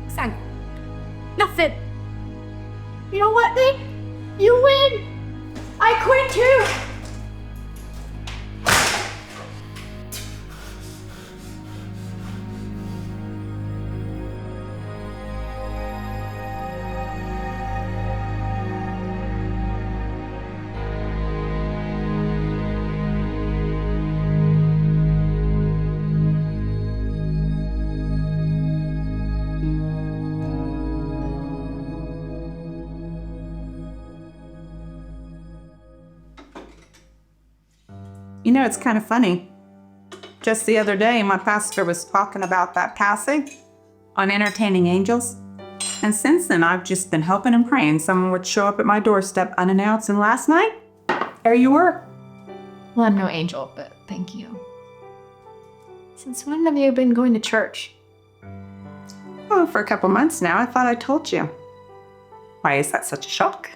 Son, nothing. You know what, Vic? You win. I quit too. You know, it's kind of funny. Just the other day, my pastor was talking about that passage on entertaining angels. And since then, I've just been hoping and praying someone would show up at my doorstep unannounced. And last night, there you were. Well, I'm no angel, but thank you. Since when have you been going to church? Oh, for a couple months now. I thought I told you. Why is that such a shock?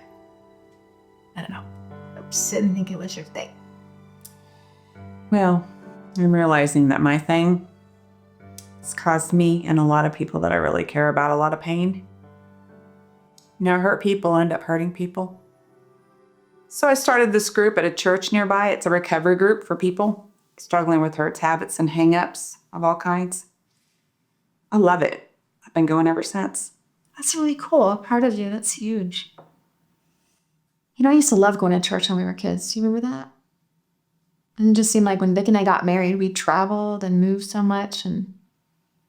I don't know. I just didn't think it was your thing. Well, I'm realizing that my thing has caused me and a lot of people that I really care about a lot of pain. You know, hurt people end up hurting people. So I started this group at a church nearby. It's a recovery group for people struggling with hurts, habits, and hang-ups of all kinds. I love it. I've been going ever since. That's really cool. I'm proud of you. That's huge. You know, I used to love going to church when we were kids. Do you remember that? And it just seemed like when Vic and I got married, we traveled and moved so much. And,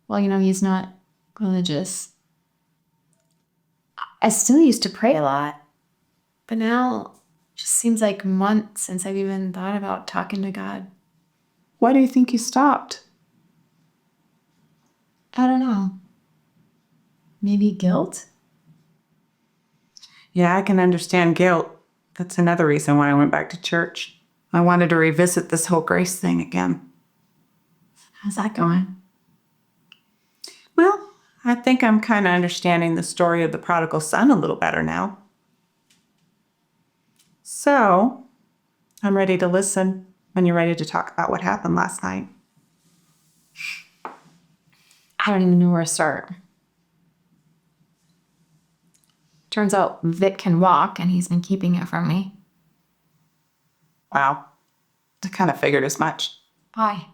well, you know, he's not religious. I still used to pray a lot. But now it just seems like months since I've even thought about talking to God. Why do you think you stopped? I don't know. Maybe guilt? Yeah, I can understand guilt. That's another reason why I went back to church. I wanted to revisit this whole grace thing again. How's that going? Well, I think I'm kind of understanding the story of the prodigal son a little better now. So, I'm ready to listen when you're ready to talk about what happened last night. I don't even know where to start. Turns out Vic can walk, and he's been keeping it from me. Wow. I kind of figured as much. Why?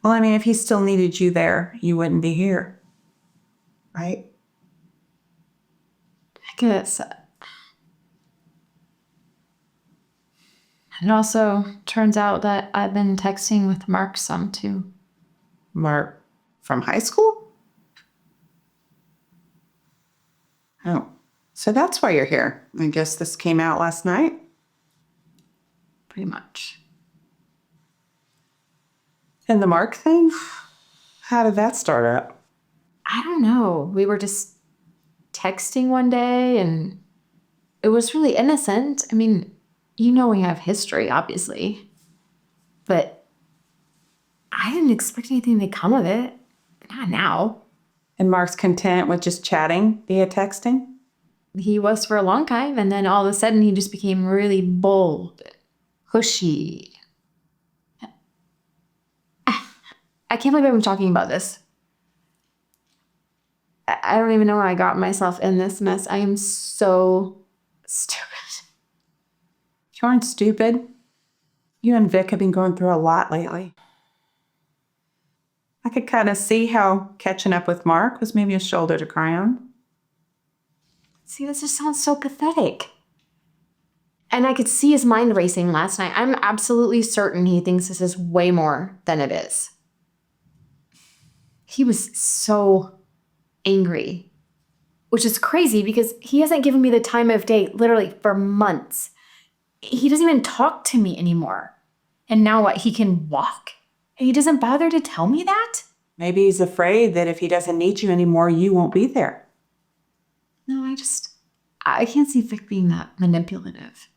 Well, I mean, if he still needed you there, you wouldn't be here. Right? I guess. It also turns out that I've been texting with Mark some, too. Mark from high school? Oh, so that's why you're here. I guess this came out last night? Pretty much. And the Mark thing? How did that start up? I don't know. We were just texting one day, and it was really innocent. I mean, you know we have history, obviously. But I didn't expect anything to come of it. Not now. And Mark's content with just chatting via texting? He was for a long time, and then all of a sudden he just became really bold, pushy. I can't believe I'm talking about this. I don't even know how I got myself in this mess. I am so stupid. You aren't stupid. You and Vic have been going through a lot lately. I could kind of see how catching up with Mark was maybe a shoulder to cry on. See, this just sounds so pathetic. And I could see his mind racing last night. I'm absolutely certain he thinks this is way more than it is. He was so angry, which is crazy because he hasn't given me the time of day literally for months. He doesn't even talk to me anymore. And now what? He can walk? And he doesn't bother to tell me that? Maybe he's afraid that if he doesn't need you anymore, you won't be there. No, I can't see Vic being that manipulative.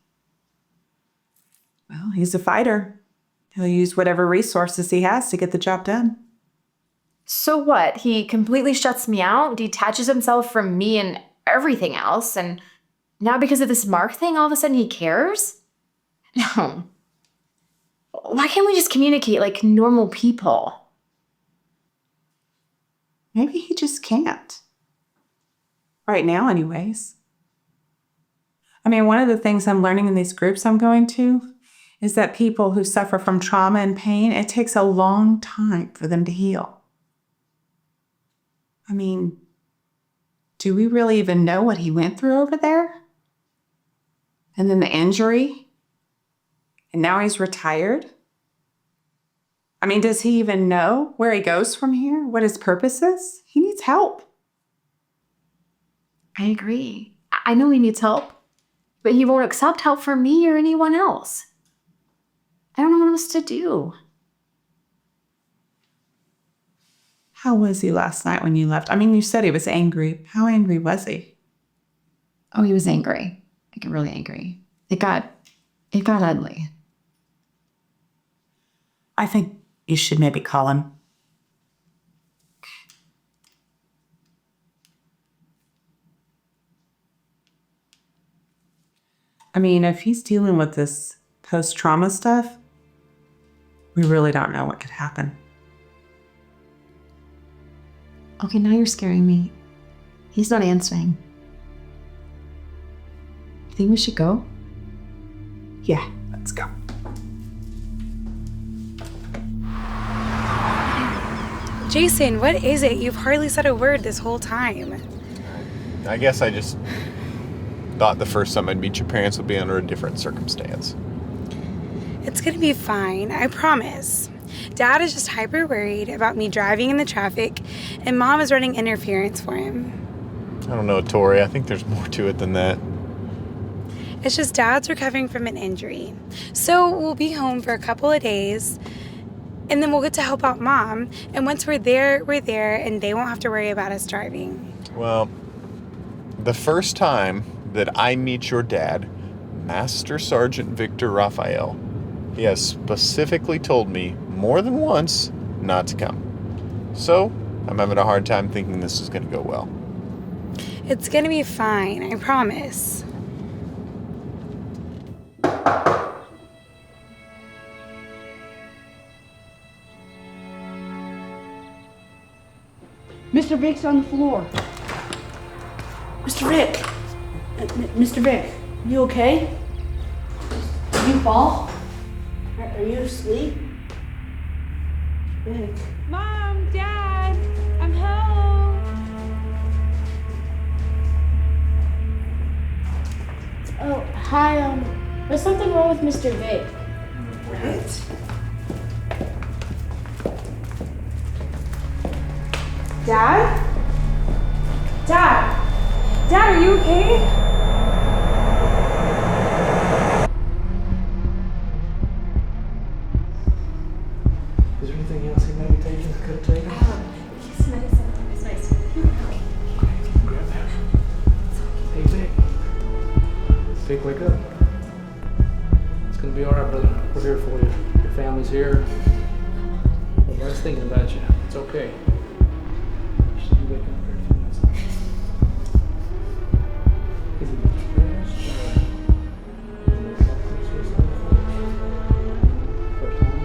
Well, he's a fighter. He'll use whatever resources he has to get the job done. So what? He completely shuts me out, detaches himself from me and everything else, and now because of this Mark thing, all of a sudden he cares? No. Why can't we just communicate like normal people? Maybe he just can't. Right now, anyways. I mean, one of the things I'm learning in these groups I'm going to is that people who suffer from trauma and pain, it takes a long time for them to heal. I mean, do we really even know what he went through over there? And then the injury? And now he's retired? I mean, does he even know where he goes from here? What his purpose is? He needs help. I agree. I know he needs help, but he won't accept help from me or anyone else. I don't know what else to do. How was he last night when you left? I mean, you said he was angry. How angry was he? Oh, he was angry. Like really angry. It got ugly. I think you should maybe call him. I mean, if he's dealing with this post-trauma stuff, we really don't know what could happen. Okay, now you're scaring me. He's not answering. You think we should go? Yeah, let's go. Jason, what is it? You've hardly said a word this whole time. I guess I just thought the first time I'd meet your parents would be under a different circumstance. It's gonna be fine, I promise. Dad is just hyper worried about me driving in the traffic, and Mom is running interference for him. I don't know, Tori. I think there's more to it than that. It's just Dad's recovering from an injury. So we'll be home for a couple of days, and then we'll get to help out Mom. And once we're there, and they won't have to worry about us driving. Well, the first time that I meet your dad, Master Sergeant Victor Raphael, he has specifically told me more than once not to come. So I'm having a hard time thinking this is going to go well. It's gonna be fine, I promise. Mr. Vic's on the floor. Mr. Vic! Mr. Vic, you okay? Did you fall? Are you asleep? Vic. Mom, Dad, I'm home. Oh, hi, there's something wrong with Mr. Vic. What? Dad? Dad, are you okay? Is there anything else he maybe taken could have taken? It's nice. It's nice. Grab that. Hey, Vic. Vic, wake up. It's gonna be alright, brother. We're here for you. Your family's here. Everybody's thinking about you. It's okay. Just you wake up for a few minutes. Is he depressed or is he something suicidal? First time?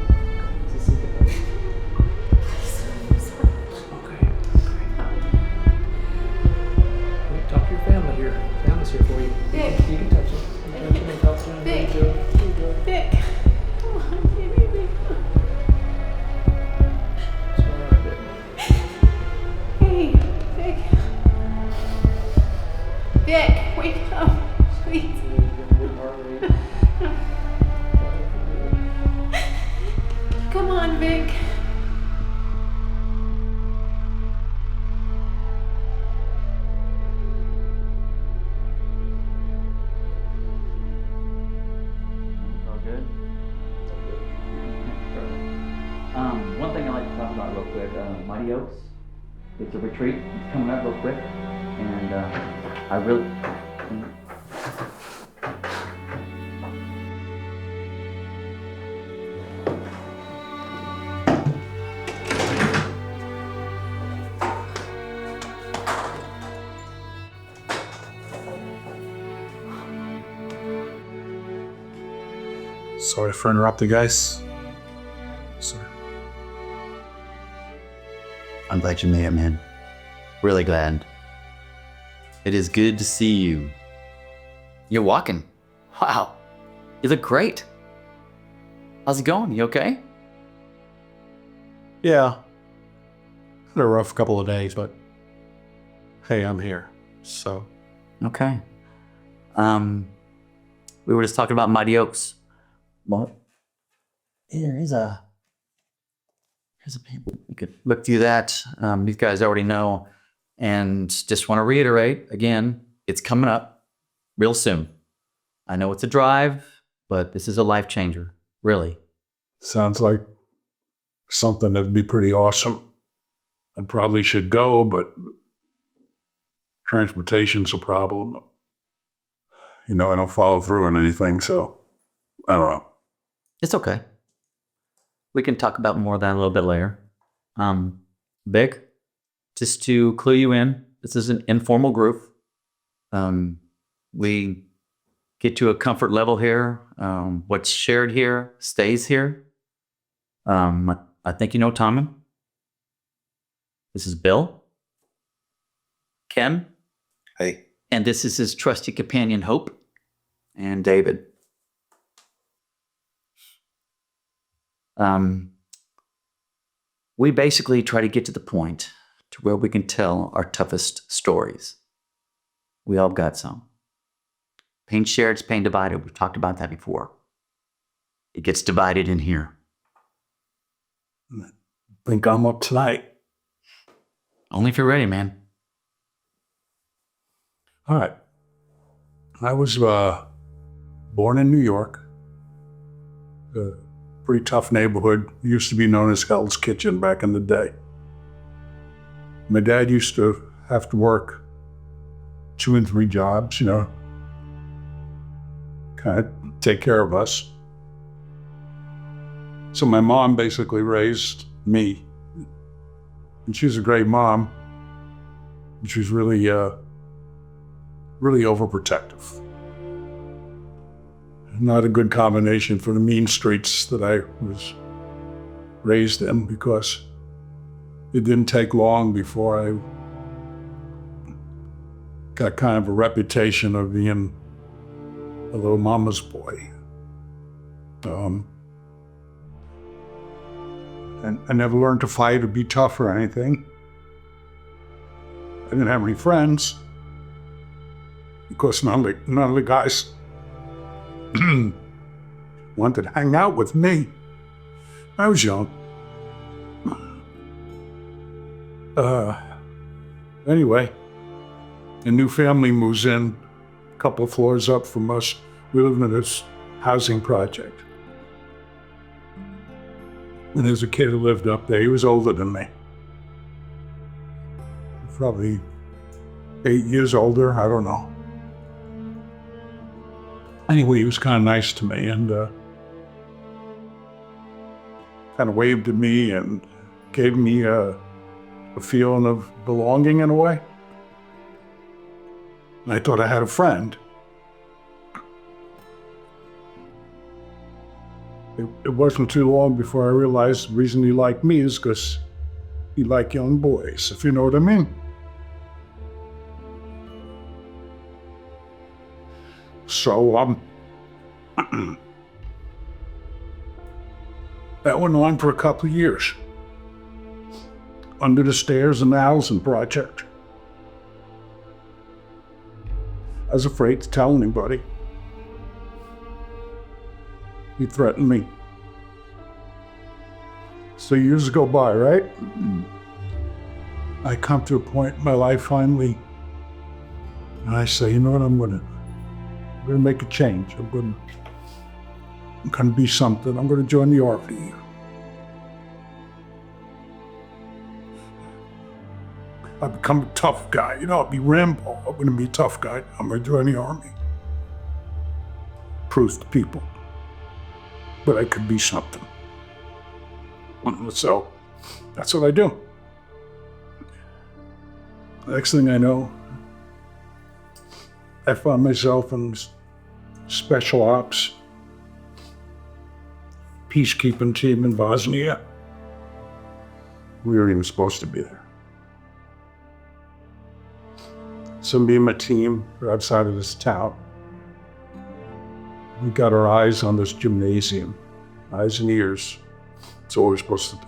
Is he seeking help? Okay. Wait, talk to your family here. Family's here for you. Vic. You can touch it. You can touch it and talk to him. Vic. There you go. Vic. Come on, baby. It's alright, Vic. Hey, Vic. Vic, wake up, please. Come on, Vic. All good? One thing I'd like to talk about real quick, Mighty Oaks. It's a retreat. It's coming up real quick. And I really... Sorry for interrupting, guys. Sorry. I'm glad you made it, man. Really glad. It is good to see you. You're walking. Wow. You look great. How's it going? You okay? Yeah. Had a rough couple of days, but hey, I'm here. So. Okay. We were just talking about Mighty Oaks. What? Here's a paper. We could look through that. These guys already know. And just want to reiterate, again, it's coming up real soon. I know it's a drive, but this is a life changer, really. Sounds like something that'd be pretty awesome. I probably should go, but transportation's a problem. You know, I don't follow through on anything, so I don't know. It's okay. We can talk about more of that a little bit later. Vic, just to clue you in, this is an informal group. We get to a comfort level here. What's shared here stays here. I think you know Tommen. This is Bill. Ken. Hey. And this is his trusty companion, Hope. And David. We basically try to get to the point to where we can tell our toughest stories. We all got some. Pain shared is pain divided. We've talked about that before. It gets divided in here. Think I'm up tonight? Only if you're ready, man. All right. I was born in New York. A pretty tough neighborhood. It used to be known as Hell's Kitchen back in the day. My dad used to have to work 2 and 3 jobs, you know, kind of take care of us. So my mom basically raised me. And she was a great mom. And she was really, really overprotective. Not a good combination for the mean streets that I was raised in, because it didn't take long before I got kind of a reputation of being a little mama's boy. And I never learned to fight or be tough or anything. I didn't have any friends, because none of the guys wanted to hang out with me. I was young. Anyway, a new family moves in a couple of floors up from us. We live in this housing project. And there's a kid who lived up there. He was older than me. Probably 8 years older, I don't know. Anyway, he was kind of nice to me and kind of waved at me and gave me a feeling of belonging in a way. And I thought I had a friend. It wasn't too long before I realized the reason he liked me is because he liked young boys, if you know what I mean. So, that went on for a couple of years. Under the stairs in the housing project. I was afraid to tell anybody. He threatened me. So years go by, right? I come to a point in my life finally, and I say, you know what, I'm gonna make a change. I'm gonna be something. I'm gonna join the Army. I become a tough guy. You know, I'll be Rambo. I'm gonna be a tough guy. I'm gonna join the Army. Prove to people that I could be something. So that's what I do. Next thing I know, I found myself in special ops, peacekeeping team in Bosnia. We weren't even supposed to be there. So me and my team are outside of this town. We got our eyes on this gymnasium, eyes and ears. That's what we're supposed to do.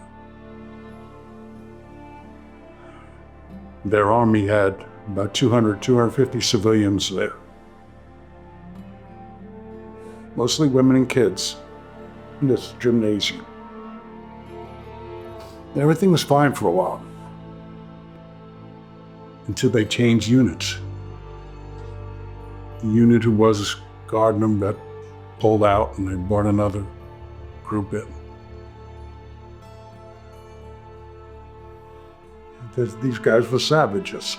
Their army had about 250 civilians there. Mostly women and kids in this gymnasium. Everything was fine for a while. Until they changed units. The unit who was guarding them got pulled out and they brought another group in. These guys were savages.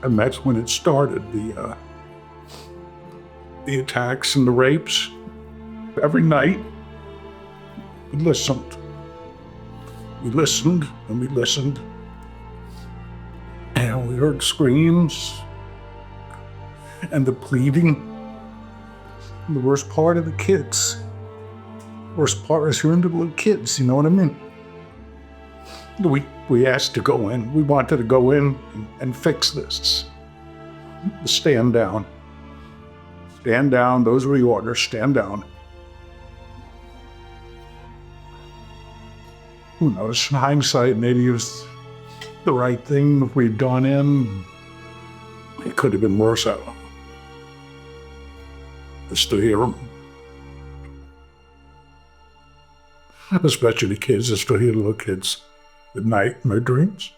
And that's when it started, the attacks and the rapes. Every night, we listened. We listened and we listened. And we heard screams and the pleading. And the worst part of the kids. Worst part is hearing the little kids, you know what I mean? We asked to go in. We wanted to go in and fix this. Stand down. Stand down. Those were the orders. Stand down. Who knows? In hindsight, maybe it was the right thing if we'd gone in. It could have been worse, I don't know. Just to hear them. Especially the kids, just to hear little kids at night in their dreams.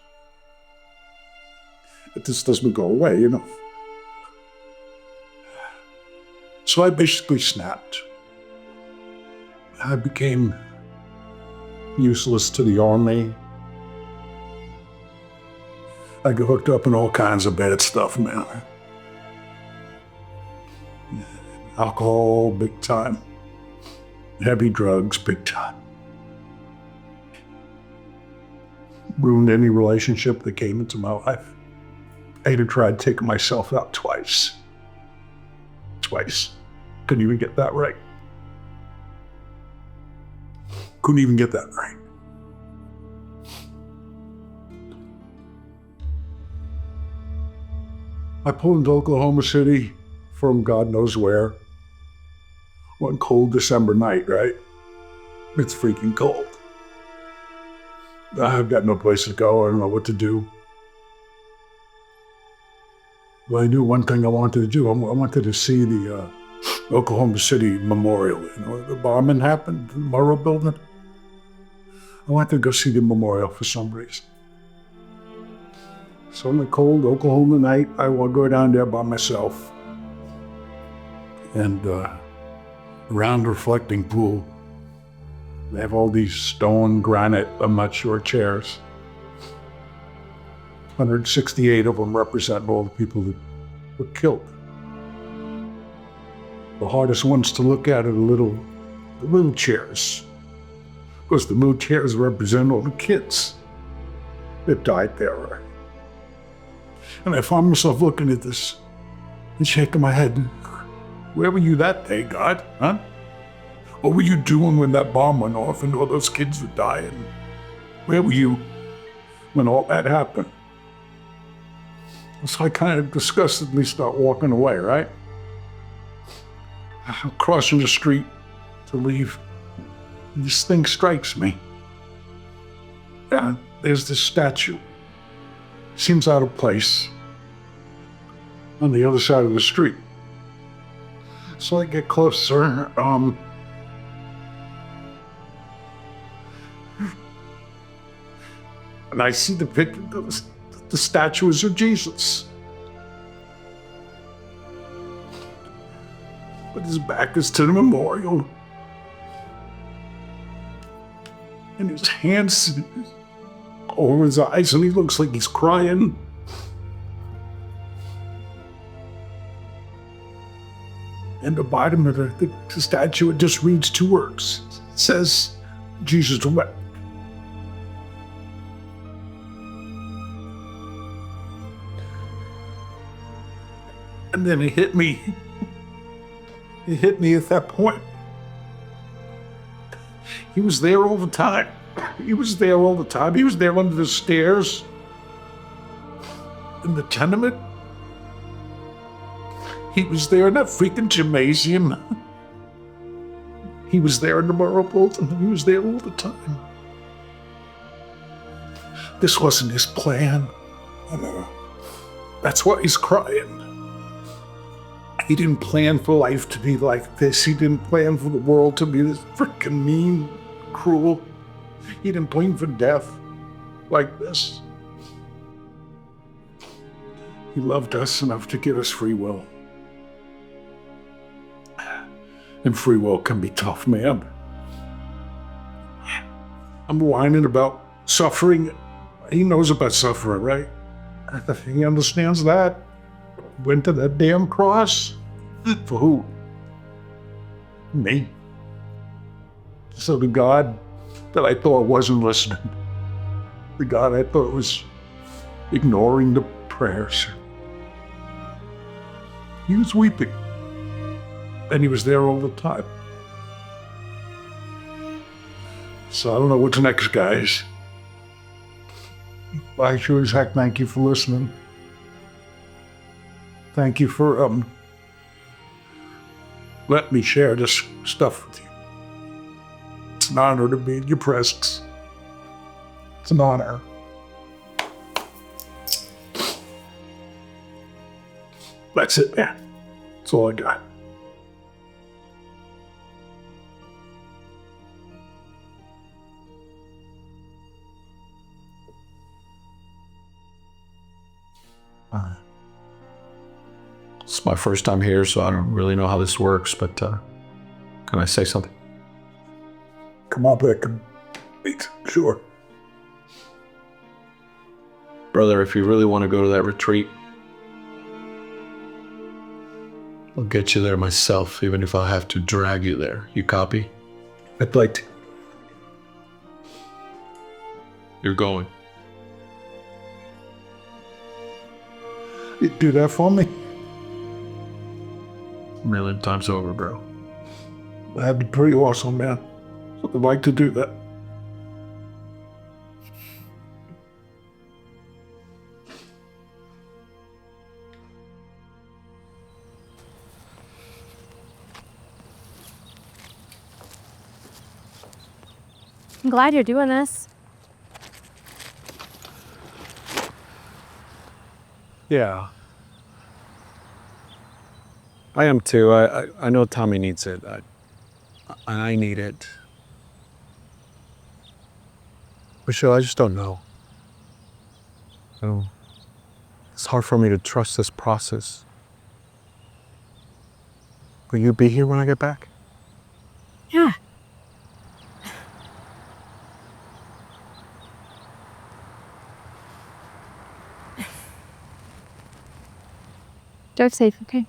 But this doesn't go away, you know. So I basically snapped. I became useless to the army. I got hooked up in all kinds of bad stuff, man. Alcohol, big time. Heavy drugs, big time. Ruined any relationship that came into my life. I even tried taking myself out twice. Twice. Couldn't even get that right. Couldn't even get that right. I pulled into Oklahoma City from God knows where. One cold December night, right? It's freaking cold. I've got no place to go. I don't know what to do. Well, I knew one thing I wanted to do. I wanted to see the Oklahoma City Memorial. You know, the bombing happened, the Murrah building. I wanted to go see the memorial for some reason. So on the cold Oklahoma night, I will go down there by myself. And around the reflecting pool, they have all these stone, granite, I'm not sure, chairs. 168 of them represent all the people that were killed. The hardest ones to look at are the little chairs. Because the little chairs represent all the kids that died there. And I found myself looking at this and shaking my head. Where were you that day, God? Huh? What were you doing when that bomb went off and all those kids were dying? Where were you when all that happened? So I kind of disgustedly start walking away, right? I'm crossing the street to leave. And this thing strikes me. Yeah, there's this statue. Seems out of place on the other side of the street. So I get closer. And I see the picture, the statues of Jesus. But his back is to the memorial. And his hands over his eyes, and he looks like he's crying. And the bottom of the statue, it just reads 2 words. It says, Jesus wept. And then it hit me. It hit me at that point. He was there all the time. He was there all the time. He was there under the stairs. In the tenement. He was there in that freaking gymnasium. He was there in the Murrah building. He was there all the time. This wasn't his plan. That's why he's crying. He didn't plan for life to be like this. He didn't plan for the world to be this freaking mean, cruel. He didn't plan for death like this. He loved us enough to give us free will. And free will can be tough, man. I'm whining about suffering. He knows about suffering, right? He understands that. Went to that damn cross. For who? Me. So the God that I thought wasn't listening, the God I thought was ignoring the prayers, he was weeping. And he was there all the time. So I don't know what's next, guys. I sure as heck thank you for listening. Thank you for letting me share this stuff with you. It's an honor to be in your presence. It's an honor. That's it, man. That's all I got. It's my first time here, so I don't really know how this works, but can I say something? Come on, Vic. Wait, sure. Brother, if you really want to go to that retreat, I'll get you there myself, even if I have to drag you there. You copy? I'd like to. You're going. You'd do that for me? A million times over, bro. That'd be pretty awesome, man. I'd like to do that. I'm glad you're doing this. Yeah. I am too. I know Tommy needs it. I need it. Michelle, I just don't know. It's hard for me to trust this process. Will you be here when I get back? Yeah. Drive safe, okay?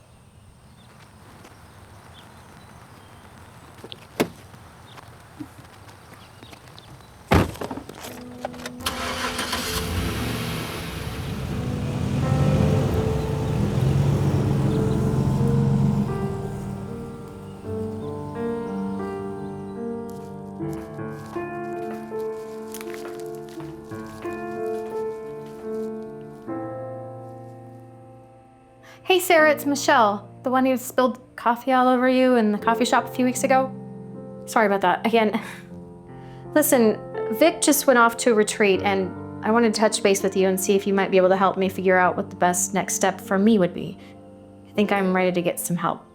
Hey Sarah, it's Michelle, the one who spilled coffee all over you in the coffee shop a few weeks ago. Sorry about that again. Listen, Vic just went off to a retreat and I wanted to touch base with you and see if you might be able to help me figure out what the best next step for me would be. I think I'm ready to get some help.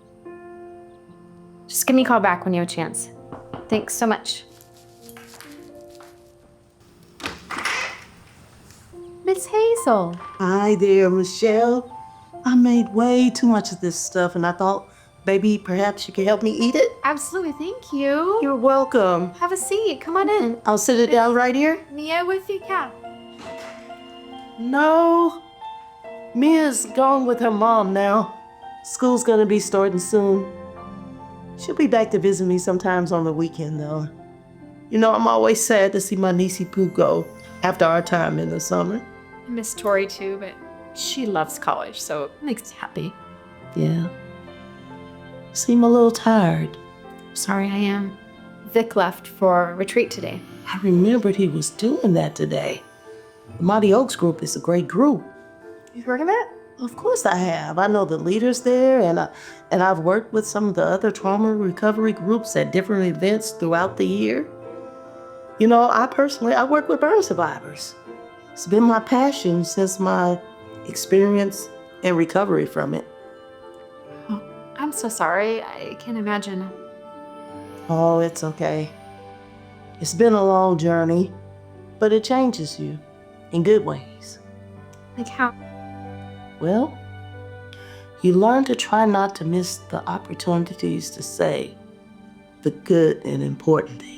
Just give me a call back when you have a chance. Thanks so much. Miss Hazel. Hi there, Michelle. I made way too much of this stuff and I thought maybe perhaps you could help me eat it? Absolutely, thank you. You're welcome. Have a seat, come on in. I'll sit it down right here? Mia with you, Kat. No. Mia's gone with her mom now. School's gonna be starting soon. She'll be back to visit me sometimes on the weekend though. You know, I'm always sad to see my niecey Pooh go after our time in the summer. I miss Tori too, but she loves college, so it makes me happy. Yeah. Seem a little tired. Sorry, I am. Vic left for retreat today. I remembered he was doing that today. The Mighty Oaks group is a great group. You've heard of it? Of course I have. I know the leaders there, and I've worked with some of the other trauma recovery groups at different events throughout the year. You know, I work with burn survivors. It's been my passion since my experience and recovery from it. Oh, I'm so sorry. I can't imagine. Oh, it's okay. It's been a long journey, but it changes you in good ways. Like how? Well, you learn to try not to miss the opportunities to say the good and important things.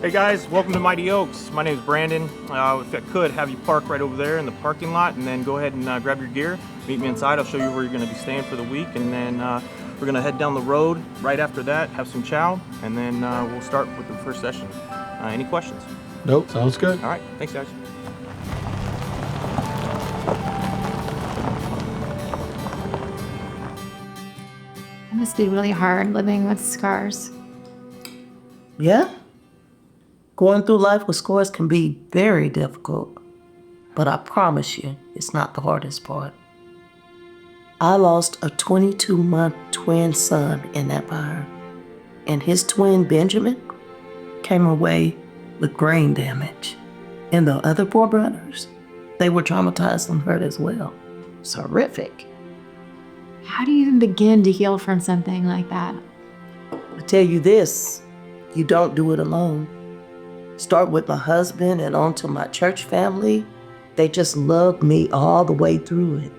Hey guys, welcome to Mighty Oaks. My name is Brandon. If I could, have you park right over there in the parking lot and then go ahead and grab your gear. Meet me inside. I'll show you where you're going to be staying for the week, and then we're going to head down the road right after that, have some chow, and then we'll start with the first session. Any questions? Nope, sounds good. All right, thanks guys. I'm must be really hard living with scars. Yeah. Going through life with scars can be very difficult. But I promise you, it's not the hardest part. I lost a 22-month twin son in that fire. And his twin, Benjamin, came away with brain damage. And the other 4 brothers, they were traumatized and hurt as well. It's horrific. How do you even begin to heal from something like that? I tell you this, you don't do it alone. Start with my husband and on to my church family. They just loved me all the way through it.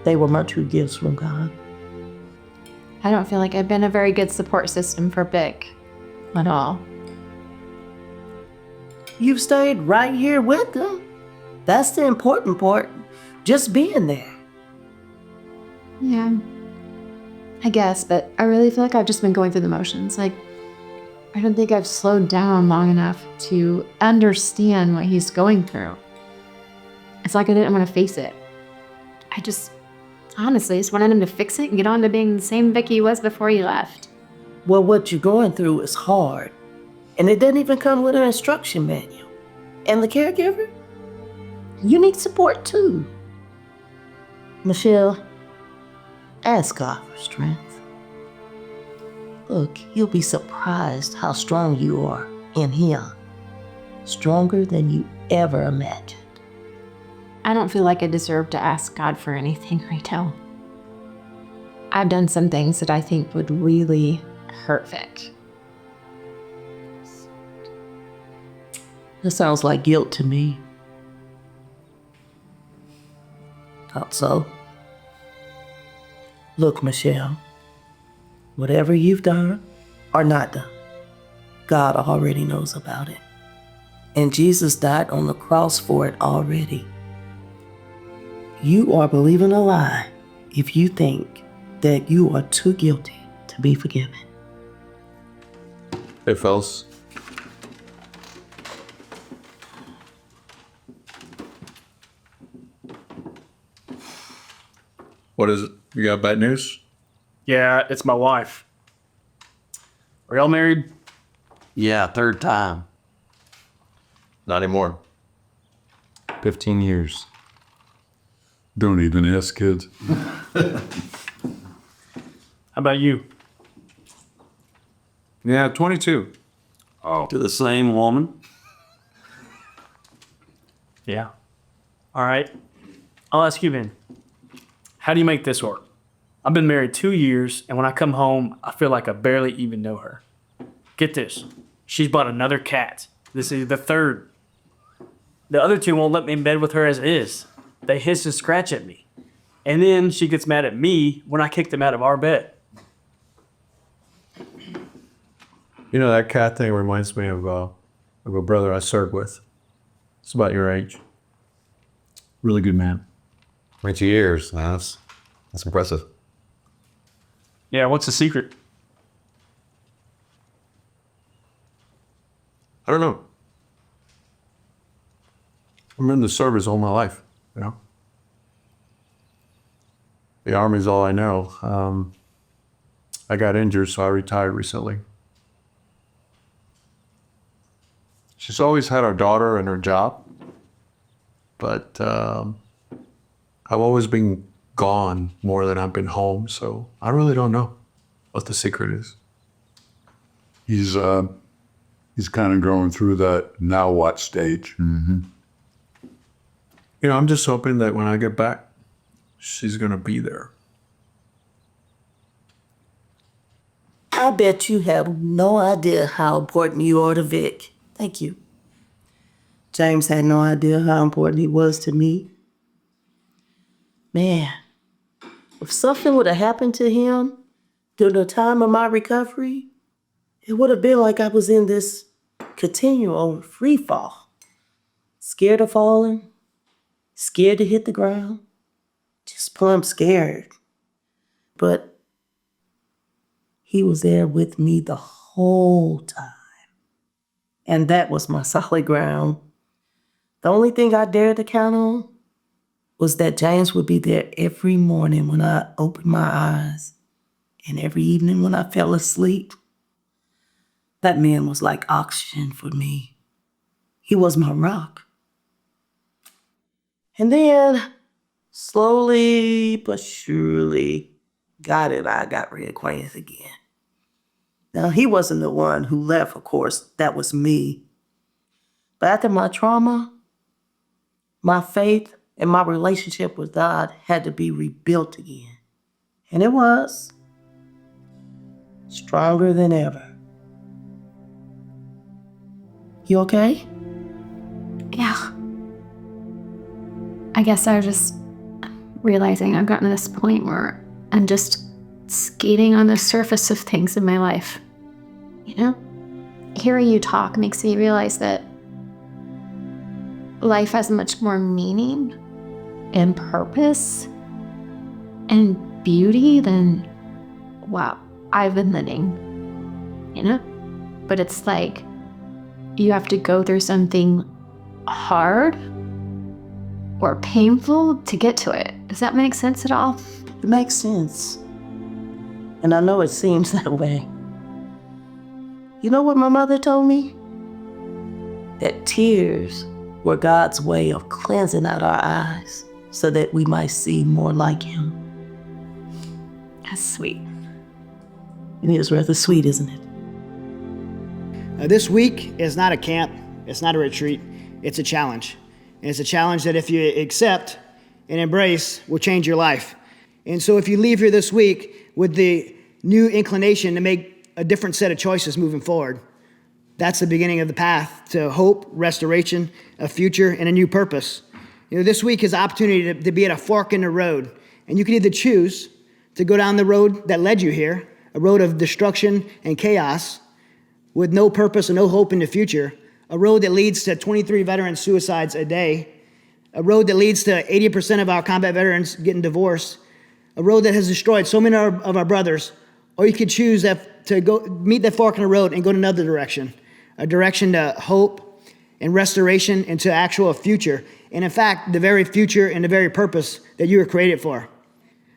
They were my true gifts from God. I don't feel like I've been a very good support system for Vic at all. You've stayed right here with them. That's the important part, just being there. Yeah, I guess, but I really feel like I've just been going through the motions. Like, I don't think I've slowed down long enough to understand what he's going through. It's like I didn't want to face it. I just, honestly, just wanted him to fix it and get on to being the same Vic he was before he left. Well, what you're going through is hard. And it doesn't even come with an instruction manual. And the caregiver? You need support too. Michelle, ask God for strength. Look, you'll be surprised how strong you are in Him. Stronger than you ever imagined. I don't feel like I deserve to ask God for anything right now. I've done some things that I think would really hurt Vic. That sounds like guilt to me. Thought so. Look, Michelle, whatever you've done or not done, God already knows about it. And Jesus died on the cross for it already. You are believing a lie if you think that you are too guilty to be forgiven. Hey, fellas. What is it? You got bad news? Yeah, it's my wife. Are y'all married? Yeah, 3rd time. Not anymore. 15 years. Don't even ask kids. How about you? Yeah, 22. Oh. To the same woman? Yeah. All right. I'll ask you then. How do you make this work? I've been married 2 years, and when I come home, I feel like I barely even know her. Get this. She's bought another cat. This is the 3rd. The other 2 won't let me in bed with her as is. They hiss and scratch at me. And then she gets mad at me when I kick them out of our bed. You know, that cat thing reminds me of a brother I served with. It's about your age. Really good man. 22 years. That's impressive. Yeah, what's the secret? I don't know. I'm in the service all my life, you know? The Army's all I know. I got injured, so I retired recently. She's always had her daughter and her job, but I've always been gone more than I've been home, so I really don't know what the secret is. He's kind of going through that now what stage. Mm-hmm. You know, I'm just hoping that when I get back, she's gonna be there. I bet you have no idea how important you are to Vic. Thank you. James had no idea how important he was to me. Man, if something would have happened to him during the time of my recovery, it would have been like I was in this continual free fall. Scared of falling, scared to hit the ground, just plumb scared. But he was there with me the whole time. And that was my solid ground. The only thing I dared to count on was that James would be there every morning when I opened my eyes. And every evening when I fell asleep, that man was like oxygen for me. He was my rock. And then, slowly but surely, God and I got reacquainted again. Now, he wasn't the one who left, of course. That was me. But after my trauma, my faith and my relationship with God had to be rebuilt again. And it was stronger than ever. You okay? Yeah. I guess I was just realizing I've gotten to this point where I'm just skating on the surface of things in my life. You know? Hearing you talk makes me realize that life has much more meaning and purpose and beauty than what I've been living. You know? But it's like you have to go through something hard or painful to get to it. Does that make sense at all? It makes sense. And I know it seems that way. You know what my mother told me? That tears were God's way of cleansing out our eyes so that we might see more like Him. That's sweet. It is rather sweet, isn't it? This week is not a camp, it's not a retreat, it's a challenge. And it's a challenge that if you accept and embrace will change your life. And so if you leave here this week with the new inclination to make a different set of choices moving forward, that's the beginning of the path to hope, restoration, a future, and a new purpose. You know, this week is an opportunity to be at a fork in the road. And you can either choose to go down the road that led you here, a road of destruction and chaos, with no purpose and no hope in the future, a road that leads to 23 veteran suicides a day, a road that leads to 80% of our combat veterans getting divorced, a road that has destroyed so many of our brothers, or you could choose to go meet that fork in the road and go in another direction, a direction to hope and restoration and to actual future, and in fact, the very future and the very purpose that you were created for.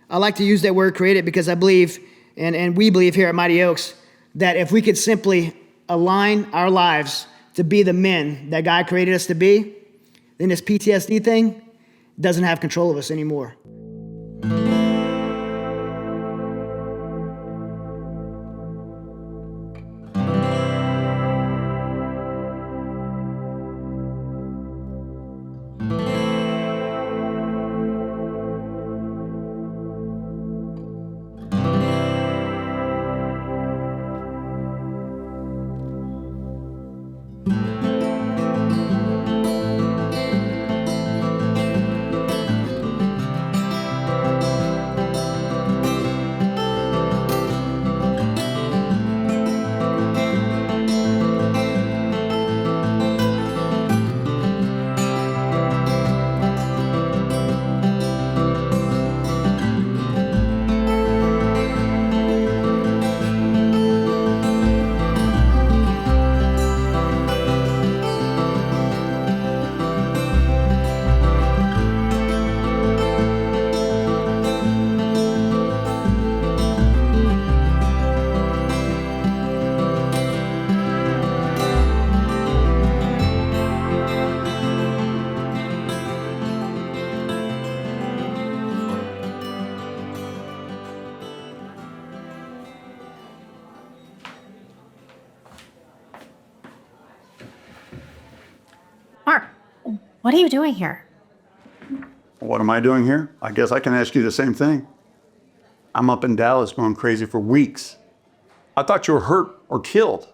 I like to use that word created because I believe, and we believe here at Mighty Oaks, that if we could simply align our lives to be the men that God created us to be, then this PTSD thing doesn't have control of us anymore. What are you doing here? What am I doing here? I guess I can ask you the same thing. I'm up in Dallas going crazy for weeks. I thought you were hurt or killed.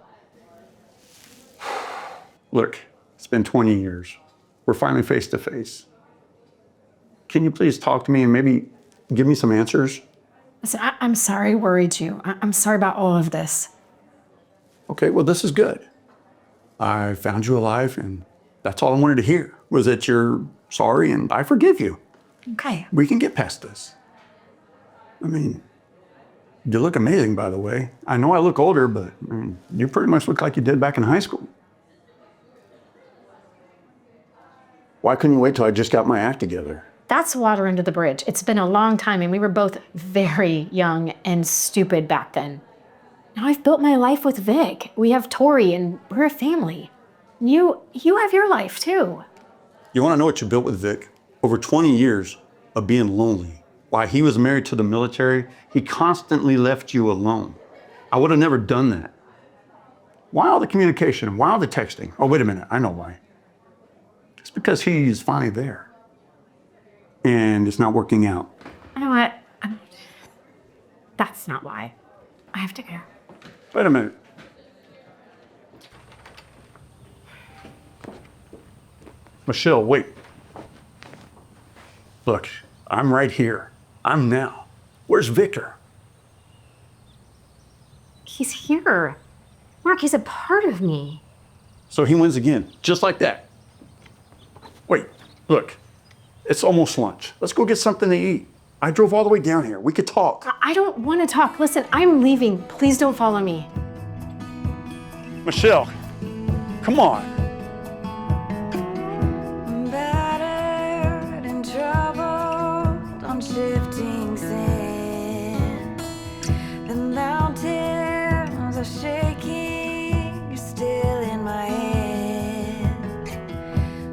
Look, it's been 20 years. We're finally face to face. Can you please talk to me and maybe give me some answers? Listen, I'm sorry I worried you. I'm sorry about all of this. Okay, well, this is good. I found you alive, and that's all I wanted to hear, was that you're sorry and I forgive you. Okay. We can get past this. I mean, you look amazing, by the way. I know I look older, but you pretty much look like you did back in high school. Why couldn't you wait till I just got my act together? That's water under the bridge. It's been a long time, and we were both very young and stupid back then. Now I've built my life with Vic. We have Tori, and we're a family. You have your life, too. You want to know what you built with Vic? Over 20 years of being lonely. While he was married to the military, he constantly left you alone. I would have never done that. Why all the communication? Why all the texting? Oh, wait a minute, I know why. It's because he's finally there. And it's not working out. You know what? That's not why. I have to go. Wait a minute. Michelle, wait. Look, I'm right here. I'm now. Where's Victor? He's here. Mark, he's a part of me. So he wins again, just like that. Wait, look, it's almost lunch. Let's go get something to eat. I drove all the way down here. We could talk. I don't want to talk. Listen, I'm leaving. Please don't follow me. Michelle, come on. Battered and troubled on shifting sand. The mountains are shaking, you're still in my hand.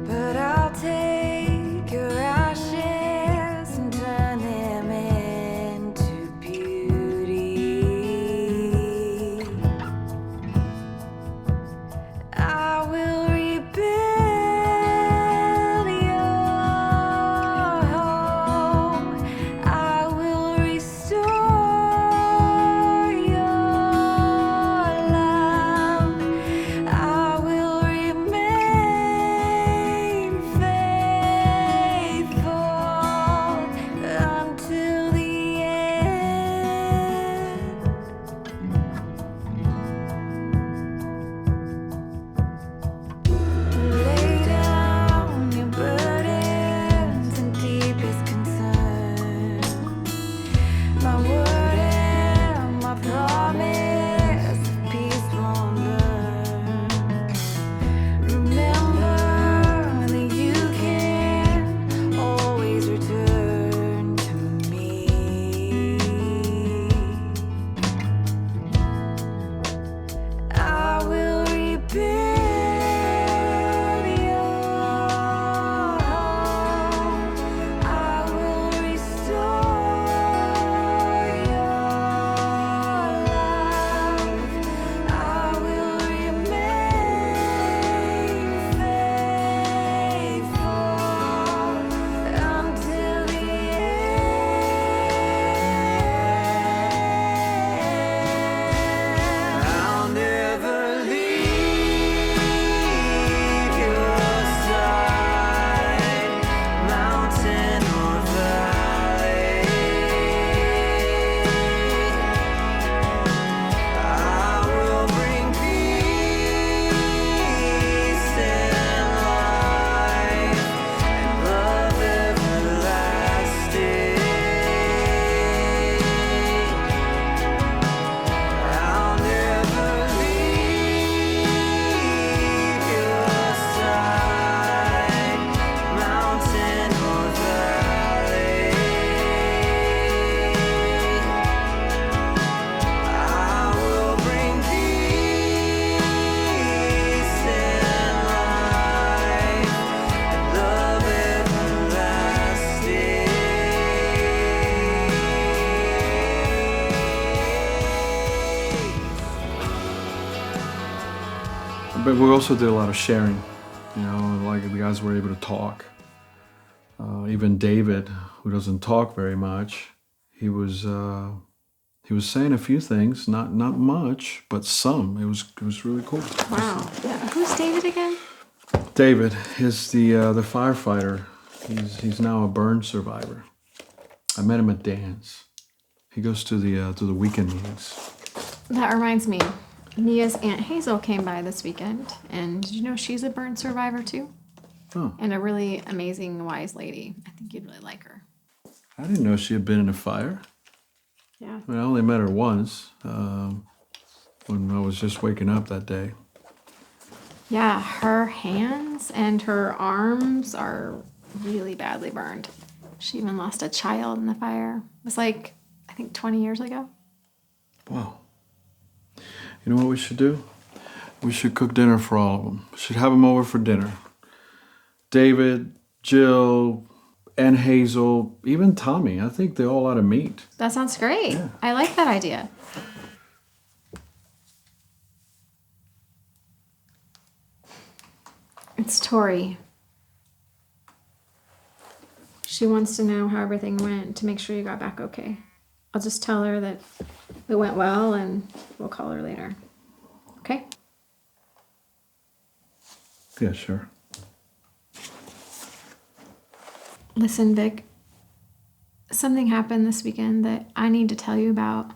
But I'll take your ashes and turn them into beauty. I will rebuild your home. I will restore your love. I will remain faithful until the end. Lay down your burdens and deepest concern. My word and my promise of peace won't burn. Remember that you can always return to me. I will rebuild your home. I will restore your love. I will remain faithful until the end. I'll never leave your side, mountain or valley. I will bring peace and life and love everlasting. I'll never leave your side, mountain or valley. I will bring peace and life and love everlasting. But we also did a lot of sharing, you know, like the guys were able to talk. Even David, who doesn't talk very much, he was saying a few things, not much, but some. It was really cool. Wow. Yeah. Who's David again? David is the firefighter. He's now a burn survivor. I met him at Dan's. He goes to the weekend meetings. That reminds me. Nia's Aunt Hazel came by this weekend, and did you know she's a burn survivor too? Oh, And a really amazing, wise lady. I think you'd really like her. I didn't know she had been in a fire. Yeah. I mean, I only met her once when I was just waking up that day. Yeah, her hands and her arms are really badly burned. She even lost a child in the fire. It was like, I think 20 years ago. Wow. You know what we should do? We should cook dinner for all of them. We should have them over for dinner. David, Jill, and Hazel, even Tommy. I think they all ought to meet. That sounds great. Yeah. I like that idea. It's Tori. She wants to know how everything went to make sure you got back okay. I'll just tell her that it went well and we'll call her later. Okay? Yeah, sure. Listen, Vic. Something happened this weekend that I need to tell you about.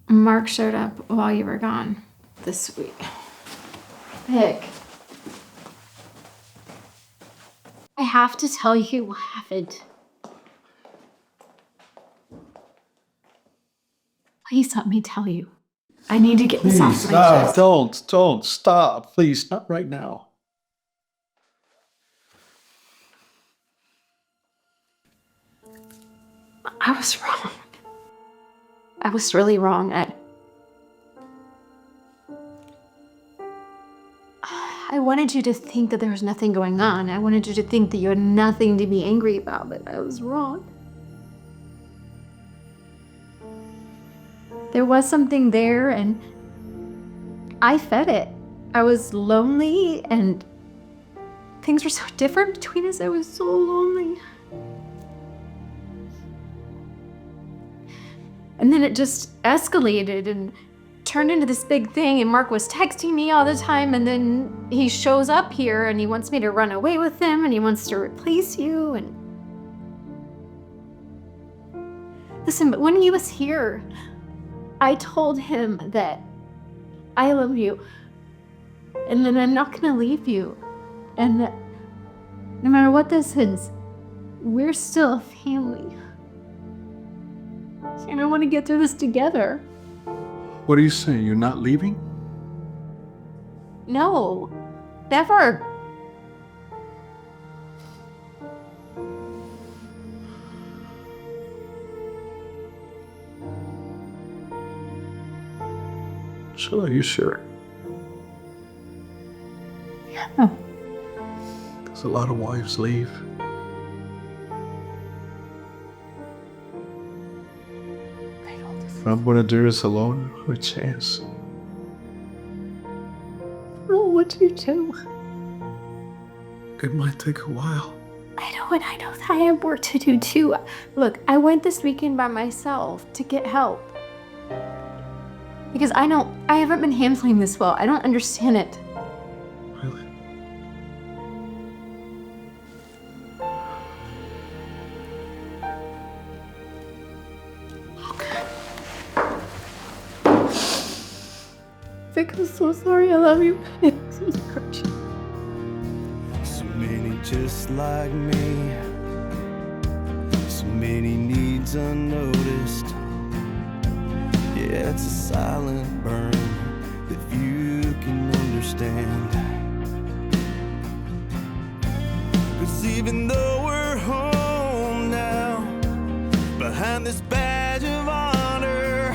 Mark showed up while you were gone this week. Vic. I have to tell you what happened. Please let me tell you. I need to get this off my chest. Don't stop. Please, not right now. I was wrong. I was really wrong. I wanted you to think that there was nothing going on. I wanted you to think that you had nothing to be angry about, but I was wrong. There was something there, and I fed it. I was lonely, and things were so different between us. I was so lonely. And then it just escalated and turned into this big thing, and Mark was texting me all the time, and then he shows up here and he wants me to run away with him and he wants to replace you. And listen, but when he was here, I told him that I love you and that I'm not gonna leave you, and that no matter what this is, we're still a family. And I want to get through this together. What are you saying? You're not leaving? No, never. Jill, are you sure? Yeah. Because a lot of wives leave. If I'm gonna do this alone, no chance. Oh, what do you do? It might take a while. I know, and I know that I have work to do too. Look, I went this weekend by myself to get help. Because I haven't been handling this well. I don't understand it. Really? Vic, I'm so sorry. I love you. So many just like me, so many needs unnoticed. Yeah, it's a silent burn that you can understand. 'Cause even though we're home now, behind this badge of honor,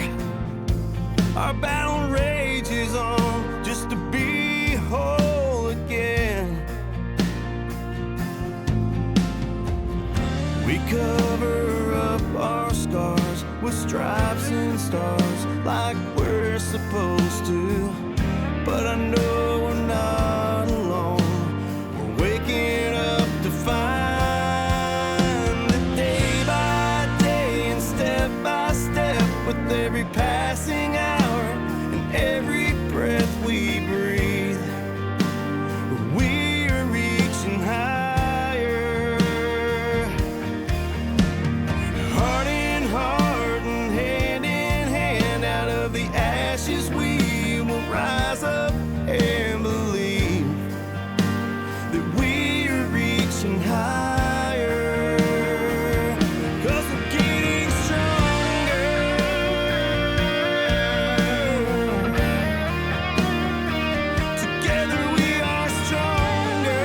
our battle rages on just to be whole again. We cover up our scars with stripes and stars like we're supposed to, but I know we're not alone. We're waking up to find that day by day and step by step, with every passing hour and every breath we breathe, we're reaching higher. Heart in heart and hand in hand, out of the ashes we will rise up and believe that we're reaching higher. 'Cause we're getting stronger. Together we are stronger.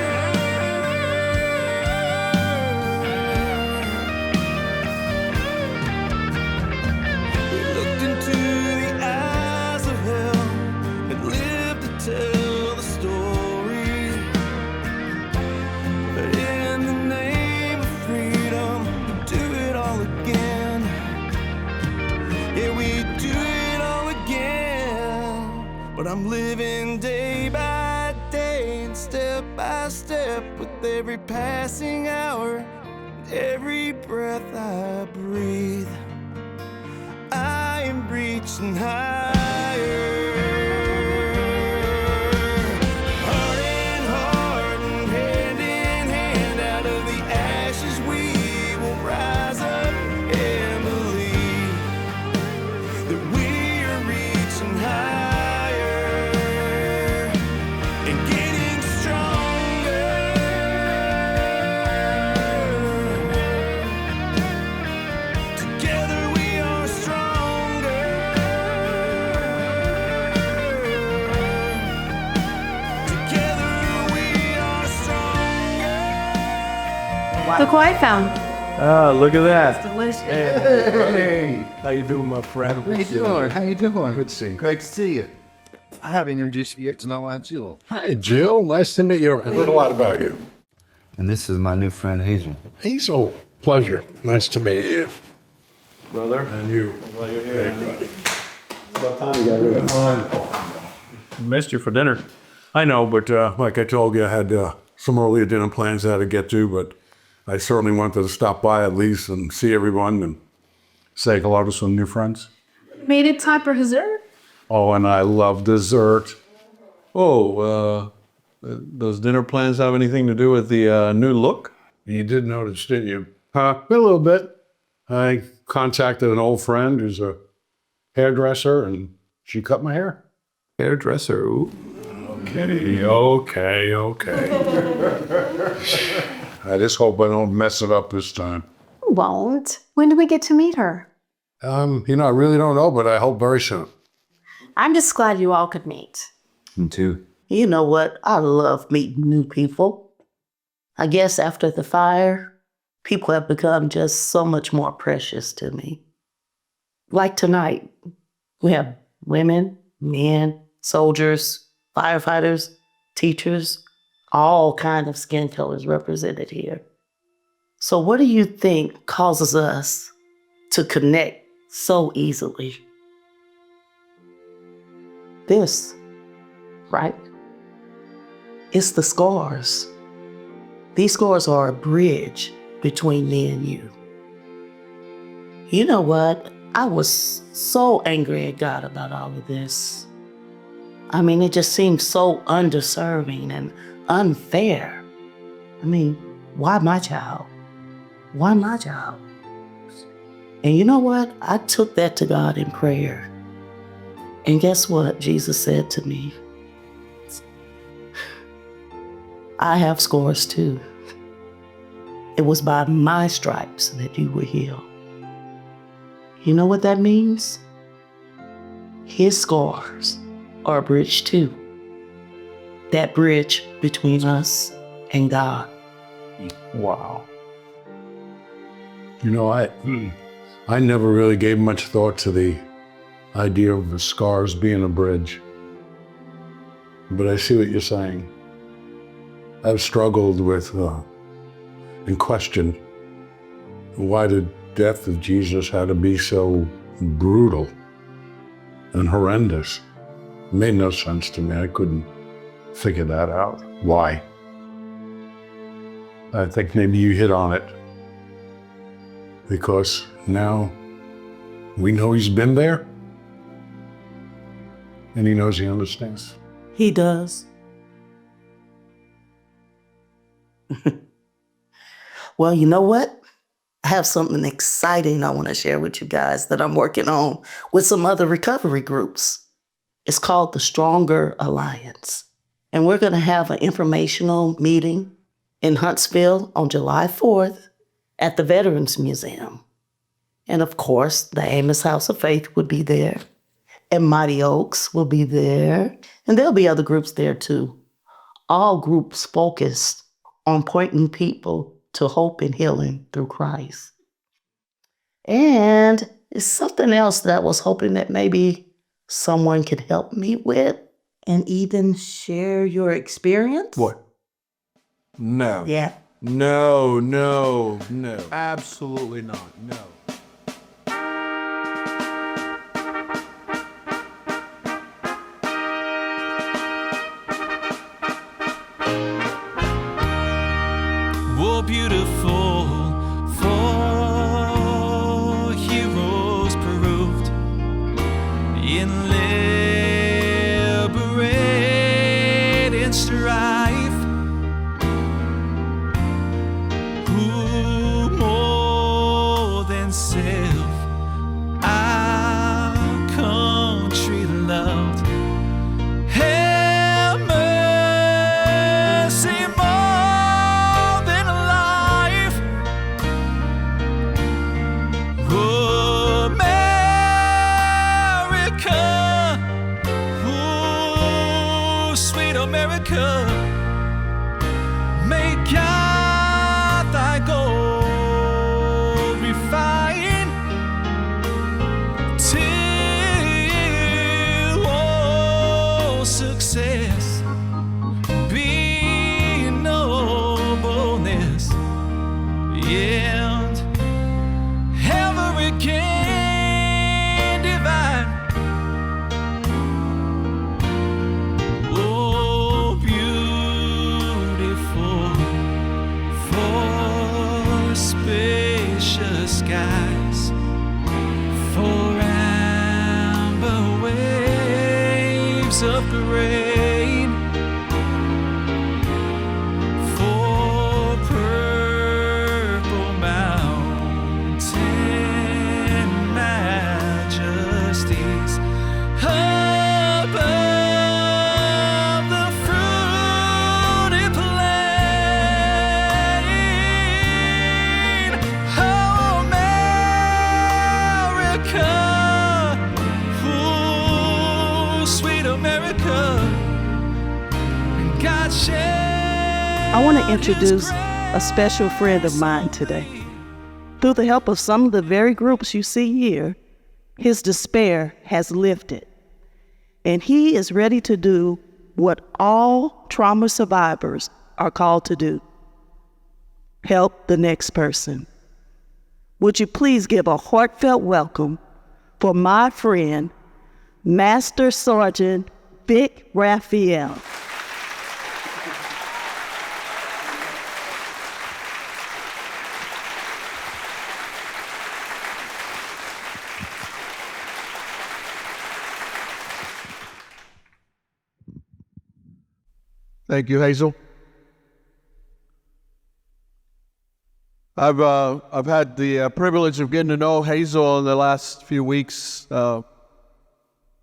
But I'm living day by day and step by step with every passing hour and every breath I breathe. I am reaching higher. Heart in heart and hand in hand, out of the ashes we will rise up and believe that we are reaching higher and getting stronger. Together we are stronger. Together we are stronger. Look what I found. Ah, look at that. Delicious. Hey, how you doing, my friend? How you doing? How you doing? Good to see you. Great to see you. I haven't introduced you yet to know Aunt Jill. Hi, Jill. Nice to meet you. I heard a lot about you. And this is my new friend Hazel. Hazel, pleasure. Nice to meet you. Brother. And you. Well, you're here. About time you got rid of mine. Missed you for dinner. I know, but like I told you, I had some earlier dinner plans I had to get to, but I certainly wanted to stop by at least and see everyone and say hello to some new friends. Made it time for dessert? Oh, and I love dessert. Oh, those dinner plans have anything to do with the new look? You did notice, didn't you? A little bit. I contacted an old friend who's a hairdresser, and she cut my hair. Hairdresser, ooh. Okay. I just hope I don't mess it up this time. Won't. When do we get to meet her? I really don't know, but I hope very soon. I'm just glad you all could meet. Me too. You know what? I love meeting new people. I guess after the fire, people have become just so much more precious to me. Like tonight, we have women, men, soldiers, firefighters, teachers, all kind of skin colors represented here. So what do you think causes us to connect so easily? This, right? It's the scars. These scars are a bridge between me and you. You know what? I was so angry at God about all of this. I mean, it just seemed so undeserving and unfair. I mean, why my child? Why my child? And you know what? I took that to God in prayer. And guess what Jesus said to me? I have scars too. It was by my stripes that you were healed. You know what that means? His scars are a bridge too. That bridge between us and God. Wow. I never really gave much thought to the idea of the scars being a bridge. But I see what you're saying. I've struggled with and questioned why the death of Jesus had to be so brutal and horrendous. It made no sense to me. I couldn't figure that out. Why? I think maybe you hit on it. Because now we know he's been there and he knows he understands. He does. Well, you know what? I have something exciting I want to share with you guys that I'm working on with some other recovery groups. It's called the Stronger Alliance. And we're going to have an informational meeting in Huntsville on July 4th at the Veterans Museum. And of course, the Amos House of Faith will be there. And Mighty Oaks will be there. And there'll be other groups there too. All groups focused on pointing people to hope and healing through Christ. And it's something else that I was hoping that maybe someone could help me with and even share your experience. What? No. Yeah. No. Absolutely not. No. America. May God thy gold refine till all success be nobleness. And every gain divine. Oh, beautiful for spacious skies, for amber waves of grain, for purple mountain majesties above the fruity plain. Oh, America, oh, sweet America, God shall. I want to introduce a special friend of mine today. Through the help of some of the very groups you see here, his despair has lifted, and he is ready to do what all trauma survivors are called to do: help the next person. Would you please give a heartfelt welcome for my friend, Master Sergeant Vic Raphael. Thank you, Hazel. I've had the privilege of getting to know Hazel in the last few weeks. Don't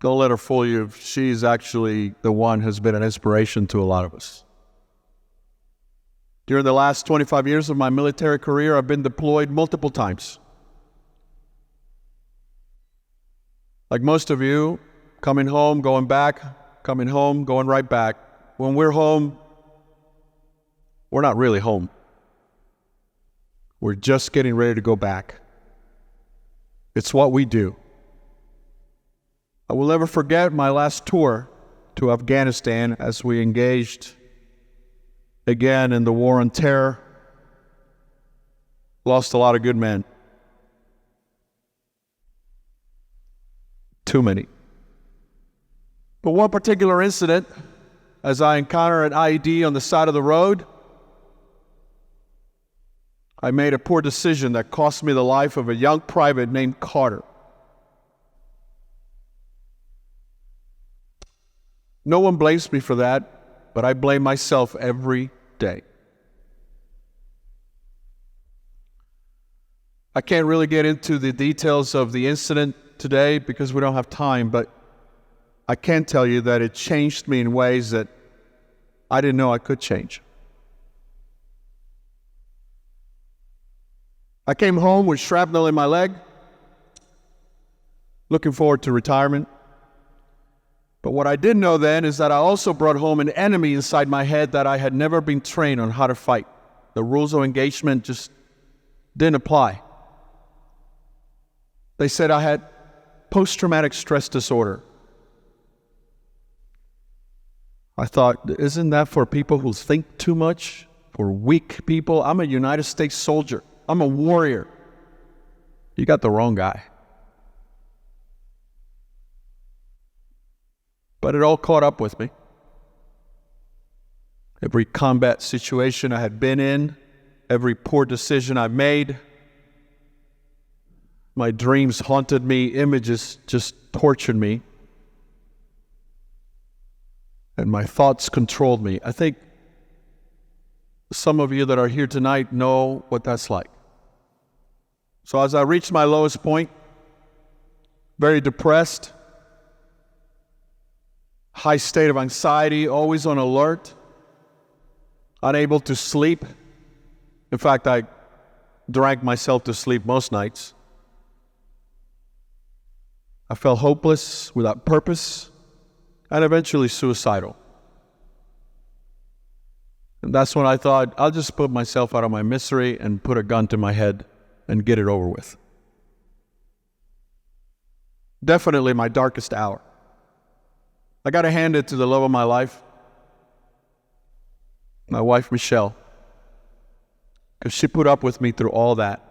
let her fool you. She's actually the one who's been an inspiration to a lot of us. During the last 25 years of my military career, I've been deployed multiple times. Like most of you, coming home, going back, coming home, going right back. When we're home, we're not really home. We're just getting ready to go back. It's what we do. I will never forget my last tour to Afghanistan as we engaged again in the war on terror. Lost a lot of good men. Too many. But one particular incident, as I encountered an IED on the side of the road, I made a poor decision that cost me the life of a young private named Carter. No one blames me for that, but I blame myself every day. I can't really get into the details of the incident today because we don't have time, but I can tell you that it changed me in ways that I didn't know I could change. I came home with shrapnel in my leg, looking forward to retirement. But what I didn't know then is that I also brought home an enemy inside my head that I had never been trained on how to fight. The rules of engagement just didn't apply. They said I had post-traumatic stress disorder. I thought, isn't that for people who think too much? For weak people? I'm a United States soldier. I'm a warrior. You got the wrong guy. But it all caught up with me. Every combat situation I had been in, every poor decision I made, my dreams haunted me, images just tortured me, and my thoughts controlled me. I think some of you that are here tonight know what that's like. So as I reached my lowest point, very depressed, high state of anxiety, always on alert, unable to sleep. In fact, I drank myself to sleep most nights. I felt hopeless, without purpose, and eventually suicidal. And that's when I thought, I'll just put myself out of my misery and put a gun to my head and get it over with. Definitely my darkest hour. I got to hand it to the love of my life, my wife, Michelle, because she put up with me through all that.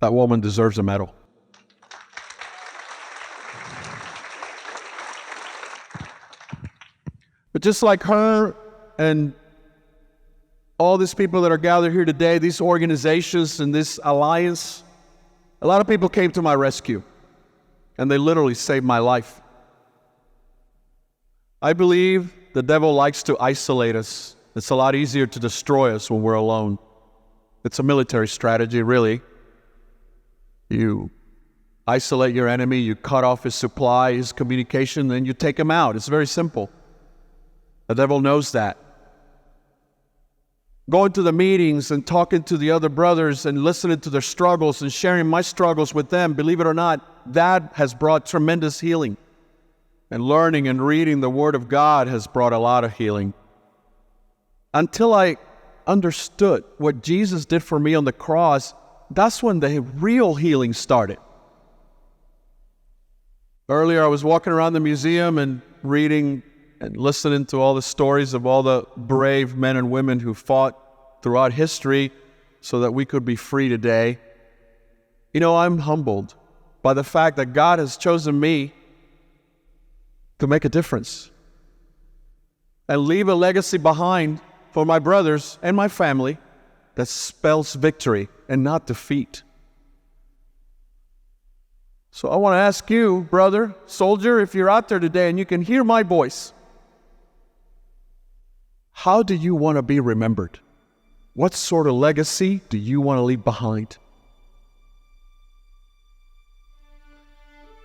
That woman deserves a medal. But just like her and all these people that are gathered here today, these organizations and this alliance, a lot of people came to my rescue, and they literally saved my life. I believe the devil likes to isolate us. It's a lot easier to destroy us when we're alone. It's a military strategy, really. You isolate your enemy, you cut off his supply, his communication, then you take him out. It's very simple. The devil knows that. Going to the meetings and talking to the other brothers and listening to their struggles and sharing my struggles with them, believe it or not, that has brought tremendous healing. And learning and reading the Word of God has brought a lot of healing. Until I understood what Jesus did for me on the cross, that's when the real healing started. Earlier, I was walking around the museum and reading and listening to all the stories of all the brave men and women who fought throughout history so that we could be free today. You know, I'm humbled by the fact that God has chosen me to make a difference and leave a legacy behind for my brothers and my family that spells victory and not defeat. So I want to ask you, brother, soldier, if you're out there today and you can hear my voice, how do you want to be remembered? What sort of legacy do you want to leave behind?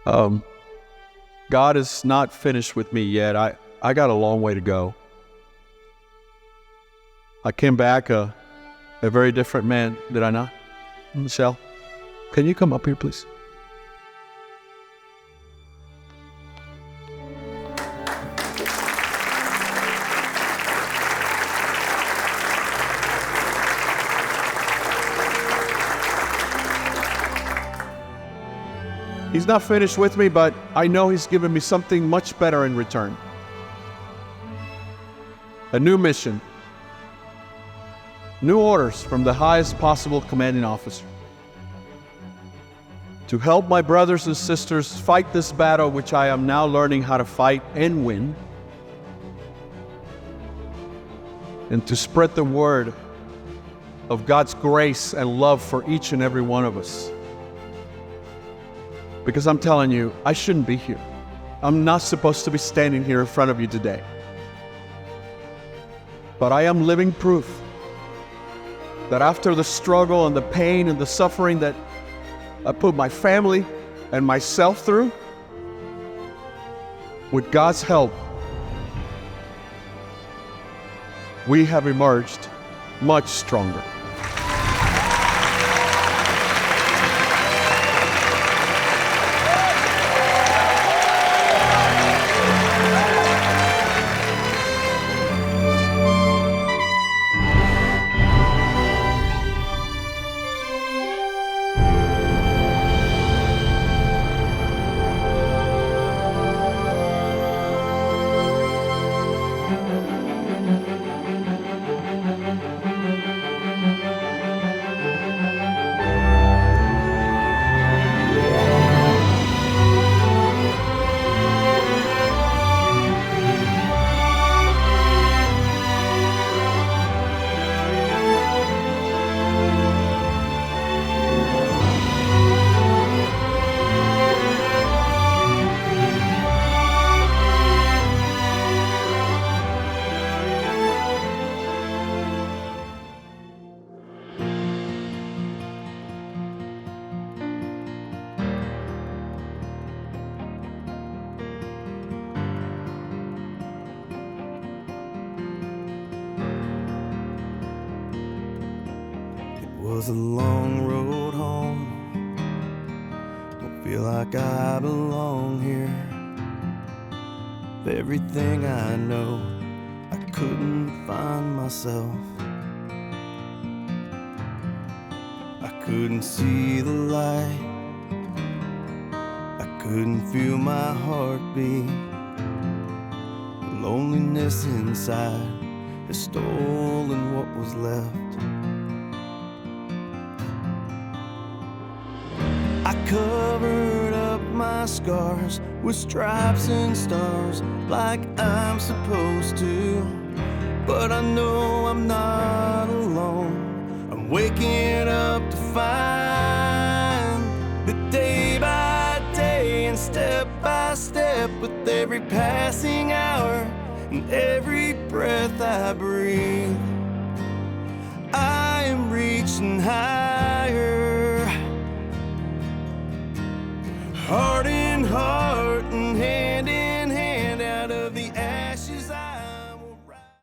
God is not finished with me yet. I got a long way to go. I came back a very different man, did I not? Michelle, can you come up here, please? He's not finished with me, but I know he's given me something much better in return. A new mission. New orders from the highest possible commanding officer. To help my brothers and sisters fight this battle which I am now learning how to fight and win. And to spread the word of God's grace and love for each and every one of us. Because I'm telling you, I shouldn't be here. I'm not supposed to be standing here in front of you today. But I am living proof that after the struggle and the pain and the suffering that I put my family and myself through, with God's help, we have emerged much stronger. Was a long road home. Don't feel like I belong here. of everything I know. I couldn't find myself. I couldn't see the light. I couldn't feel my heartbeat. The loneliness inside has stolen what was left. I covered up my scars with stripes and stars like I'm supposed to, but I know I'm not alone. I'm waking up to find that day by day and step by step, with every passing hour and every breath I breathe,